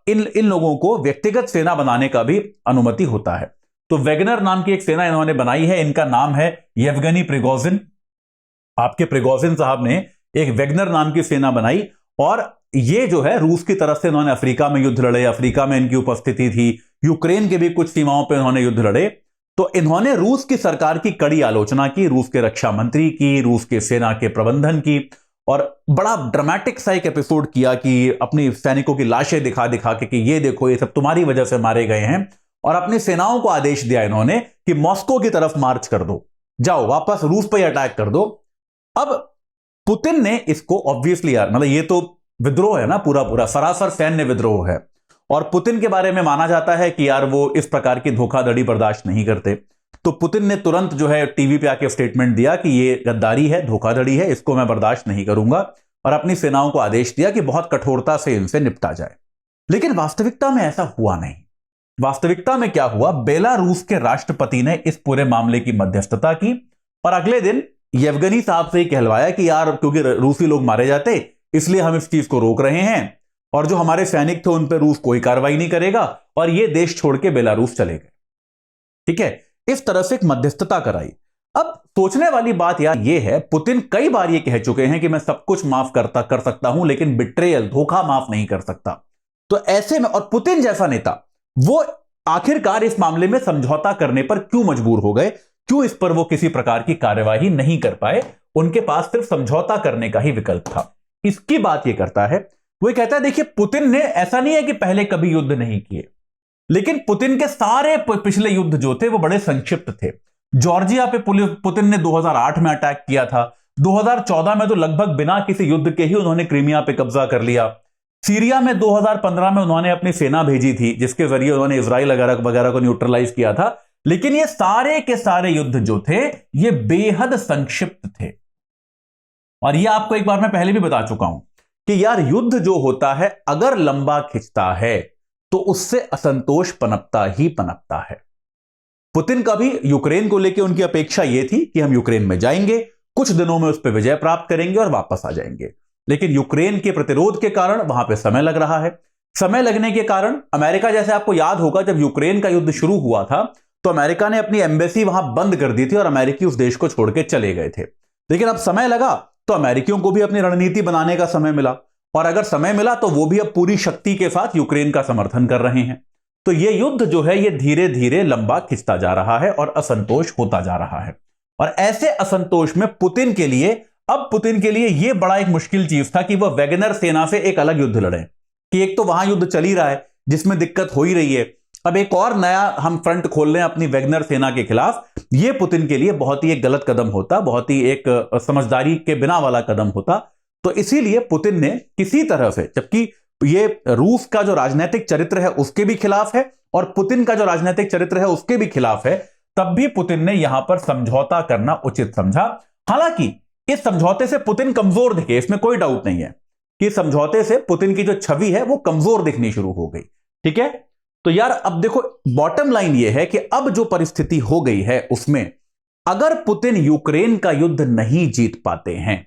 इन लोगों को व्यक्तिगत सेना बनाने का भी अनुमति होता है। तो वैगनर नाम की एक सेना इन्होंने बनाई है, इनका नाम है येवगेनी प्रिगोजिन। आपके प्रिगोजिन साहब ने एक वैगनर नाम की सेना बनाई और ये जो है रूस की तरफ से इन्होंने अफ्रीका में युद्ध लड़े, अफ्रीका में इनकी उपस्थिति थी, यूक्रेन के भी कुछ सीमाओं पर इन्होंने युद्ध लड़े। तो इन्होंने रूस की सरकार की कड़ी आलोचना की, रूस के रक्षा मंत्री की, रूस के सेना के प्रबंधन की, और बड़ा ड्रामेटिक सा एक एपिसोड किया कि अपनी सैनिकों की लाशें दिखा दिखा के कि ये देखो ये सब तुम्हारी वजह से मारे गए हैं, और अपनी सेनाओं को आदेश दिया इन्होंने कि मॉस्को की तरफ मार्च कर दो, जाओ वापस रूस पर अटैक कर दो। अब पुतिन ने इसको ऑब्वियसली, यार मतलब ये तो विद्रोह है ना, पूरा पूरा सरासर सैन्य विद्रोह है, और पुतिन के बारे में माना जाता है कि यार वो इस प्रकार की धोखाधड़ी बर्दाश्त नहीं करते। तो पुतिन ने तुरंत जो है टीवी पे आके स्टेटमेंट दिया कि ये गद्दारी है, धोखाधड़ी है, इसको मैं बर्दाश्त नहीं करूंगा, और अपनी सेनाओं को आदेश दिया कि बहुत कठोरता से इनसे निपटा जाए। लेकिन वास्तविकता में ऐसा हुआ नहीं। वास्तविकता में क्या हुआ, बेलारूस के राष्ट्रपति ने इस पूरे मामले की मध्यस्थता की और अगले दिन येवगेनी साहब से ही कहलवाया कि यार क्योंकि रूसी लोग मारे जाते इसलिए हम इस चीज को रोक रहे हैं, और जो हमारे सैनिक थे उन पर रूस कोई कार्रवाई नहीं करेगा, और ये देश छोड़ के बेलारूस चले गए। ठीक है, इस तरह से एक मध्यस्थता कराई। अब सोचने वाली बात यार ये है, पुतिन कई बार ये कह चुके हैं कि मैं सब कुछ माफ कर सकता हूं, लेकिन बिट्रेयल, धोखा माफ नहीं कर सकता। तो ऐसे में, और पुतिन जैसा नेता, वो आखिरकार इस मामले में समझौता करने पर क्यों मजबूर हो गए, क्यों इस पर वो किसी प्रकार की कार्यवाही नहीं कर पाए? उनके पास सिर्फ समझौता करने का ही विकल्प था। इसकी बात ये करता है, वो कहता है देखिए पुतिन ने, ऐसा नहीं है कि पहले कभी युद्ध नहीं किए, लेकिन पुतिन के सारे पिछले युद्ध जो थे वो बड़े संक्षिप्त थे। जॉर्जिया पे पुतिन ने 2008 में अटैक किया था, 2014 में तो लगभग बिना किसी युद्ध के ही उन्होंने क्रीमिया पे कब्जा कर लिया। सीरिया में 2015 में उन्होंने अपनी सेना भेजी थी जिसके जरिए उन्होंने इजराइल वगैरह को न्यूट्रलाइज किया था। लेकिन ये सारे के सारे युद्ध जो थे ये बेहद संक्षिप्त थे। और ये आपको एक बार मैं पहले भी बता चुका हूं कि यार युद्ध जो होता है अगर लंबा खिंचता है तो उससे असंतोष पनपता ही पनपता है। पुतिन का भी यूक्रेन को लेकर उनकी अपेक्षा यह थी कि हम यूक्रेन में जाएंगे, कुछ दिनों में उस पर विजय प्राप्त करेंगे और वापस आ जाएंगे। लेकिन यूक्रेन के प्रतिरोध के कारण वहां पे समय लग रहा है। समय लगने के कारण अमेरिका, जैसे आपको याद होगा जब यूक्रेन का युद्ध शुरू हुआ था तो अमेरिका ने अपनी एम्बेसी वहां बंद कर दी थी और अमेरिकी उस देश को छोड़ के चले गए थे। लेकिन अब समय लगा तो अमेरिकियों को भी अपनी रणनीति बनाने का समय मिला, और अगर समय मिला तो वो भी अब पूरी शक्ति के साथ यूक्रेन का समर्थन कर रहे हैं। तो ये युद्ध जो है ये धीरे धीरे लंबा खिंचता जा रहा है और असंतोष होता जा रहा है। और ऐसे असंतोष में पुतिन के लिए यह बड़ा एक मुश्किल चीज था कि वह वैगनर सेना से एक अलग युद्ध लड़े, कि एक तो वहां युद्ध चल ही रहा है जिसमें दिक्कत हो ही रही है, अब एक और नया हम फ्रंट खोल रहे हैं अपनी वैगनर सेना के खिलाफ। यह पुतिन के लिए बहुत ही एक गलत कदम होता, बहुत ही एक समझदारी के बिना वाला कदम होता। तो इसीलिए पुतिन ने किसी तरह से, जबकि ये रूस का जो राजनीतिक चरित्र है उसके भी खिलाफ है और पुतिन का जो राजनीतिक चरित्र है उसके भी खिलाफ है, तब भी पुतिन ने यहां पर समझौता करना उचित समझा। हालांकि इस समझौते से पुतिन कमजोर दिखे, इसमें कोई डाउट नहीं है कि समझौते से पुतिन की जो छवि है वो कमजोर दिखनी शुरू हो गई। ठीक है, तो यार अब देखो बॉटम लाइन ये है कि अब जो परिस्थिति हो गई है उसमें अगर पुतिन यूक्रेन का युद्ध नहीं जीत पाते हैं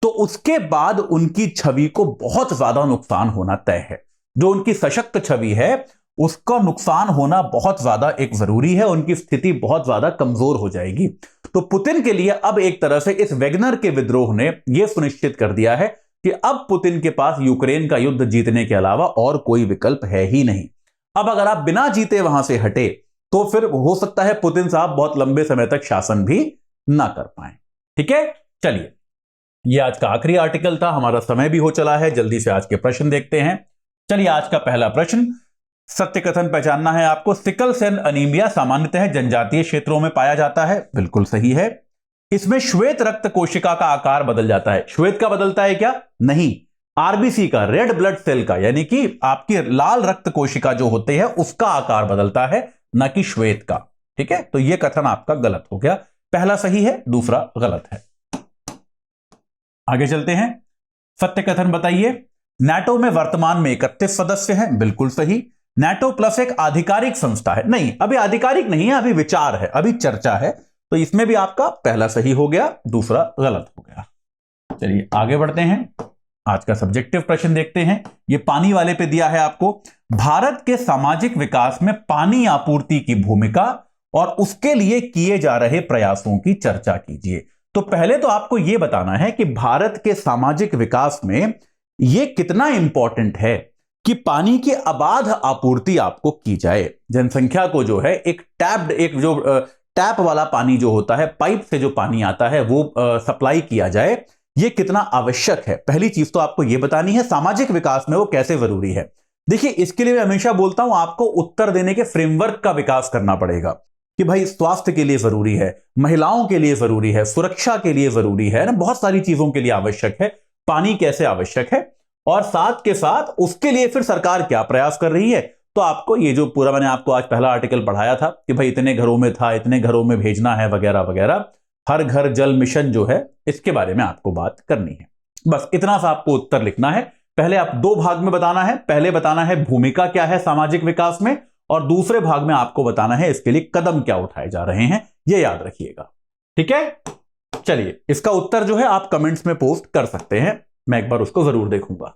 तो उसके बाद उनकी छवि को बहुत ज्यादा नुकसान होना तय है। जो उनकी सशक्त छवि है उसका नुकसान होना बहुत ज्यादा एक जरूरी है, उनकी स्थिति बहुत ज्यादा कमजोर हो जाएगी। तो पुतिन के लिए अब एक तरह से इस वैगनर के विद्रोह ने यह सुनिश्चित कर दिया है कि अब पुतिन के पास यूक्रेन का युद्ध जीतने के अलावा और कोई विकल्प है ही नहीं। अब अगर आप बिना जीते वहां से हटे तो फिर हो सकता है पुतिन साहब बहुत लंबे समय तक शासन भी ना कर पाए। ठीक है, चलिए ये आज का आखिरी आर्टिकल था, हमारा समय भी हो चला है, जल्दी से आज के प्रश्न देखते हैं। चलिए आज का पहला प्रश्न, सत्य कथन पहचानना है आपको। सिकल सेल अनीमिया सामान्यतः जनजातीय क्षेत्रों में पाया जाता है, बिल्कुल सही है। इसमें श्वेत रक्त कोशिका का आकार बदल जाता है। श्वेत का बदलता है क्या? नहीं, आरबीसी का, रेड ब्लड सेल का, यानी कि आपकी लाल रक्त कोशिका जो होती है उसका आकार बदलता है, ना कि श्वेत का। ठीक है, तो यह कथन आपका गलत हो गया। पहला सही है, दूसरा गलत है। आगे चलते हैं, सत्य कथन बताइए। नाटो में वर्तमान में 31 सदस्य हैं, बिल्कुल सही। नाटो प्लस एक आधिकारिक संस्था है, नहीं अभी आधिकारिक नहीं है, अभी विचार है, अभी चर्चा है, तो इसमें भी आपका पहला सही हो गया, दूसरा गलत हो गया। चलिए आगे बढ़ते हैं, आज का सब्जेक्टिव प्रश्न देखते हैं। ये पानी वाले पे दिया है आपको। भारत के सामाजिक विकास में पानी आपूर्ति की भूमिका और उसके लिए किए जा रहे प्रयासों की चर्चा कीजिए। तो पहले तो आपको यह बताना है कि भारत के सामाजिक विकास में यह कितना इंपॉर्टेंट है कि पानी की अबाध आपूर्ति आपको की जाए। जनसंख्या को जो है एक टैप वाला पानी जो होता है, पाइप से जो पानी आता है वो सप्लाई किया जाए, ये कितना आवश्यक है। पहली चीज तो आपको यह बतानी है सामाजिक विकास में वो कैसे जरूरी है। देखिए इसके लिए मैं हमेशा बोलता हूं आपको उत्तर देने के फ्रेमवर्क का विकास करना पड़ेगा कि भाई स्वास्थ्य के लिए जरूरी है, महिलाओं के लिए जरूरी है, सुरक्षा के लिए जरूरी है ना, बहुत सारी चीजों के लिए आवश्यक है। पानी कैसे आवश्यक है और साथ के साथ उसके लिए फिर सरकार क्या प्रयास कर रही है। तो आपको ये जो पूरा मैंने आपको आज पहला आर्टिकल पढ़ाया था कि भाई इतने घरों में था, इतने घरों में भेजना है वगैरह वगैरह, हर घर जल मिशन जो है इसके बारे में आपको बात करनी है। बस इतना सा आपको उत्तर लिखना है। पहले आप दो भाग में बताना है, पहले बताना है भूमिका क्या है सामाजिक विकास में, और दूसरे भाग में आपको बताना है इसके लिए कदम क्या उठाए जा रहे हैं, ये याद रखिएगा। ठीक है, चलिए इसका उत्तर जो है आप कमेंट्स में पोस्ट कर सकते हैं, मैं एक बार उसको जरूर देखूंगा।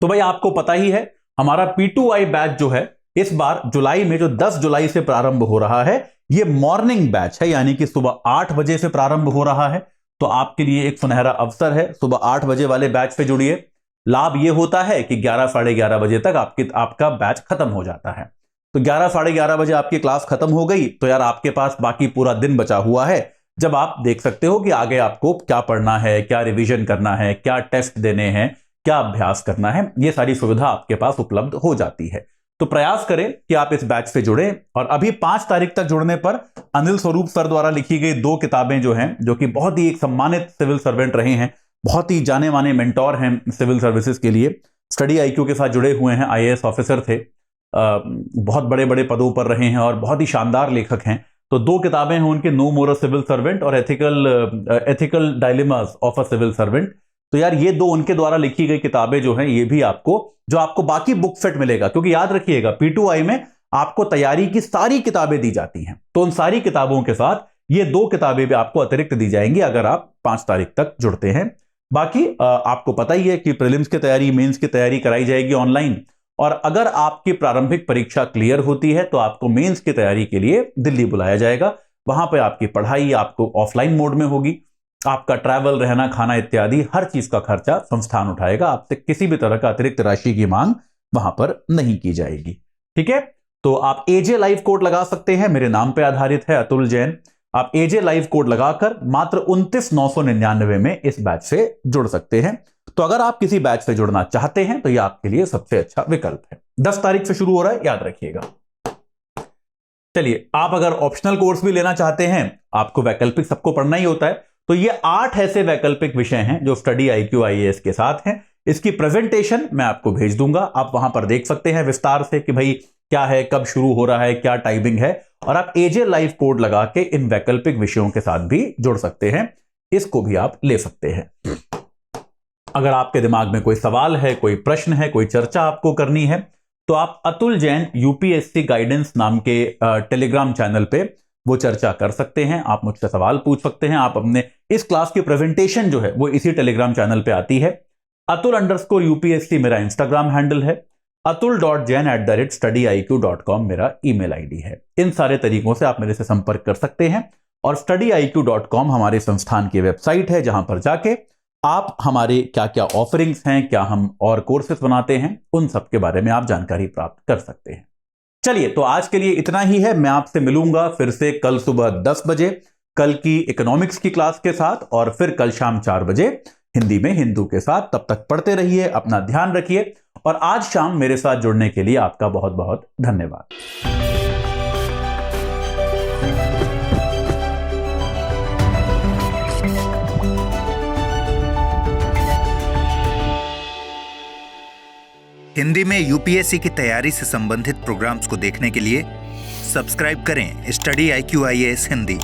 तो भाई आपको पता ही है हमारा P2I बैच जो है इस बार जुलाई में जो 10 जुलाई से प्रारंभ हो रहा है, ये मॉर्निंग बैच है, यानी कि सुबह 8 बजे से प्रारंभ हो रहा है। तो आपके लिए एक सुनहरा अवसर है, सुबह 8 बजे वाले बैच से जुड़िए। लाभ ये होता है कि 11 साढ़े 11 बजे तक आपका बैच खत्म हो जाता है। तो 11 साढ़े 11 बजे आपकी क्लास खत्म हो गई तो यार आपके पास बाकी पूरा दिन बचा हुआ है, जब आप देख सकते हो कि आगे आपको क्या पढ़ना है, क्या रिवीजन करना है, क्या टेस्ट देने हैं, क्या अभ्यास करना है, ये सारी सुविधा आपके पास उपलब्ध हो जाती है। तो प्रयास करें कि आप इस बैच से जुड़े। और अभी 5 तारीख तक जुड़ने पर अनिल स्वरूप सर द्वारा लिखी गई 2 किताबें जो हैं, जो कि बहुत ही एक सम्मानित सिविल सर्वेंट रहे हैं, बहुत ही जाने माने मेंटोर हैं सिविल सर्विसेज के लिए, स्टडी IQ के साथ जुड़े हुए हैं, IAS ऑफिसर थे, बहुत बड़े बड़े पदों पर रहे हैं और बहुत ही शानदार लेखक हैं। तो 2 किताबें हैं उनके, no more a civil servant और ethical dilemmas of a civil servant. तो यार ये 2 उनके द्वारा लिखी गई किताबें जो हैं, ये भी आपको बाकी बुक सेट मिलेगा, क्योंकि याद रखिएगा P2I में आपको तैयारी की सारी किताबें दी जाती हैं, तो उन सारी किताबों के साथ ये 2 किताबें भी आपको अतिरिक्त दी जाएंगी अगर आप 5 तारीख तक जुड़ते हैं। बाकी आपको पता ही है कि प्रीलिम्स की तैयारी, मेंस की तैयारी कराई जाएगी ऑनलाइन, और अगर आपकी प्रारंभिक परीक्षा क्लियर होती है तो आपको मेंस की तैयारी के लिए दिल्ली बुलाया जाएगा। वहां पर आपकी पढ़ाई आपको ऑफलाइन मोड में होगी, आपका ट्रैवल, रहना, खाना इत्यादि हर चीज का खर्चा संस्थान उठाएगा, आपसे किसी भी तरह का अतिरिक्त राशि की मांग वहां पर नहीं की जाएगी। ठीक है, तो आप AJ लाइव कोड लगा सकते हैं, मेरे नाम पे आधारित है अतुल जैन। आप AJ लाइव कोड लगाकर मात्र 29,999 में इस बैच से जुड़ सकते हैं। तो अगर आप किसी बैच से जुड़ना चाहते हैं तो यह आपके लिए सबसे अच्छा विकल्प है। 10 तारीख से शुरू हो रहा है, याद रखिएगा। चलिए, आप अगर ऑप्शनल कोर्स भी लेना चाहते हैं, आपको वैकल्पिक सबको पढ़ना ही होता है, तो ये 8 ऐसे वैकल्पिक विषय हैं जो स्टडी IQ IAS के साथ हैं। इसकी प्रेजेंटेशन मैं आपको भेज दूंगा, आप वहां पर देख सकते हैं विस्तार से कि भाई क्या है, कब शुरू हो रहा है, क्या टाइमिंग है, और आप AJ लाइव कोड लगा के इन वैकल्पिक विषयों के साथ भी जुड़ सकते हैं, इसको भी आप ले सकते हैं। अगर आपके दिमाग में कोई सवाल है, कोई प्रश्न है, कोई चर्चा आपको करनी है, तो आप अतुल जैन UPSC गाइडेंस नाम के टेलीग्राम चैनल पे वो चर्चा कर सकते हैं। आप मुझसे सवाल पूछ सकते हैं। आप अपने इस क्लास की प्रेजेंटेशन जो है वो इसी टेलीग्राम चैनल पे आती है। atul_UPSC मेरा इंस्टाग्राम हैंडल है, atul.jain@studiiq.com मेरा ईमेल ID है। इन सारे तरीकों से आप मेरे से संपर्क कर सकते हैं। और studiiq.com हमारे संस्थान की वेबसाइट है, जहां पर जाके आप हमारे क्या क्या ऑफरिंग्स हैं, क्या हम और कोर्सेज बनाते हैं, उन सब के बारे में आप जानकारी प्राप्त कर सकते हैं। चलिए, तो आज के लिए इतना ही है। मैं आपसे मिलूंगा फिर से कल सुबह 10 बजे कल की इकोनॉमिक्स की क्लास के साथ, और फिर कल शाम 4 बजे हिंदी में हिंदू के साथ। तब तक पढ़ते रहिए, अपना ध्यान रखिए, और आज शाम मेरे साथ जुड़ने के लिए आपका बहुत बहुत धन्यवाद। हिंदी में यूपीएससी की तैयारी से संबंधित प्रोग्राम्स को देखने के लिए सब्सक्राइब करें स्टडी IQ IAS हिंदी।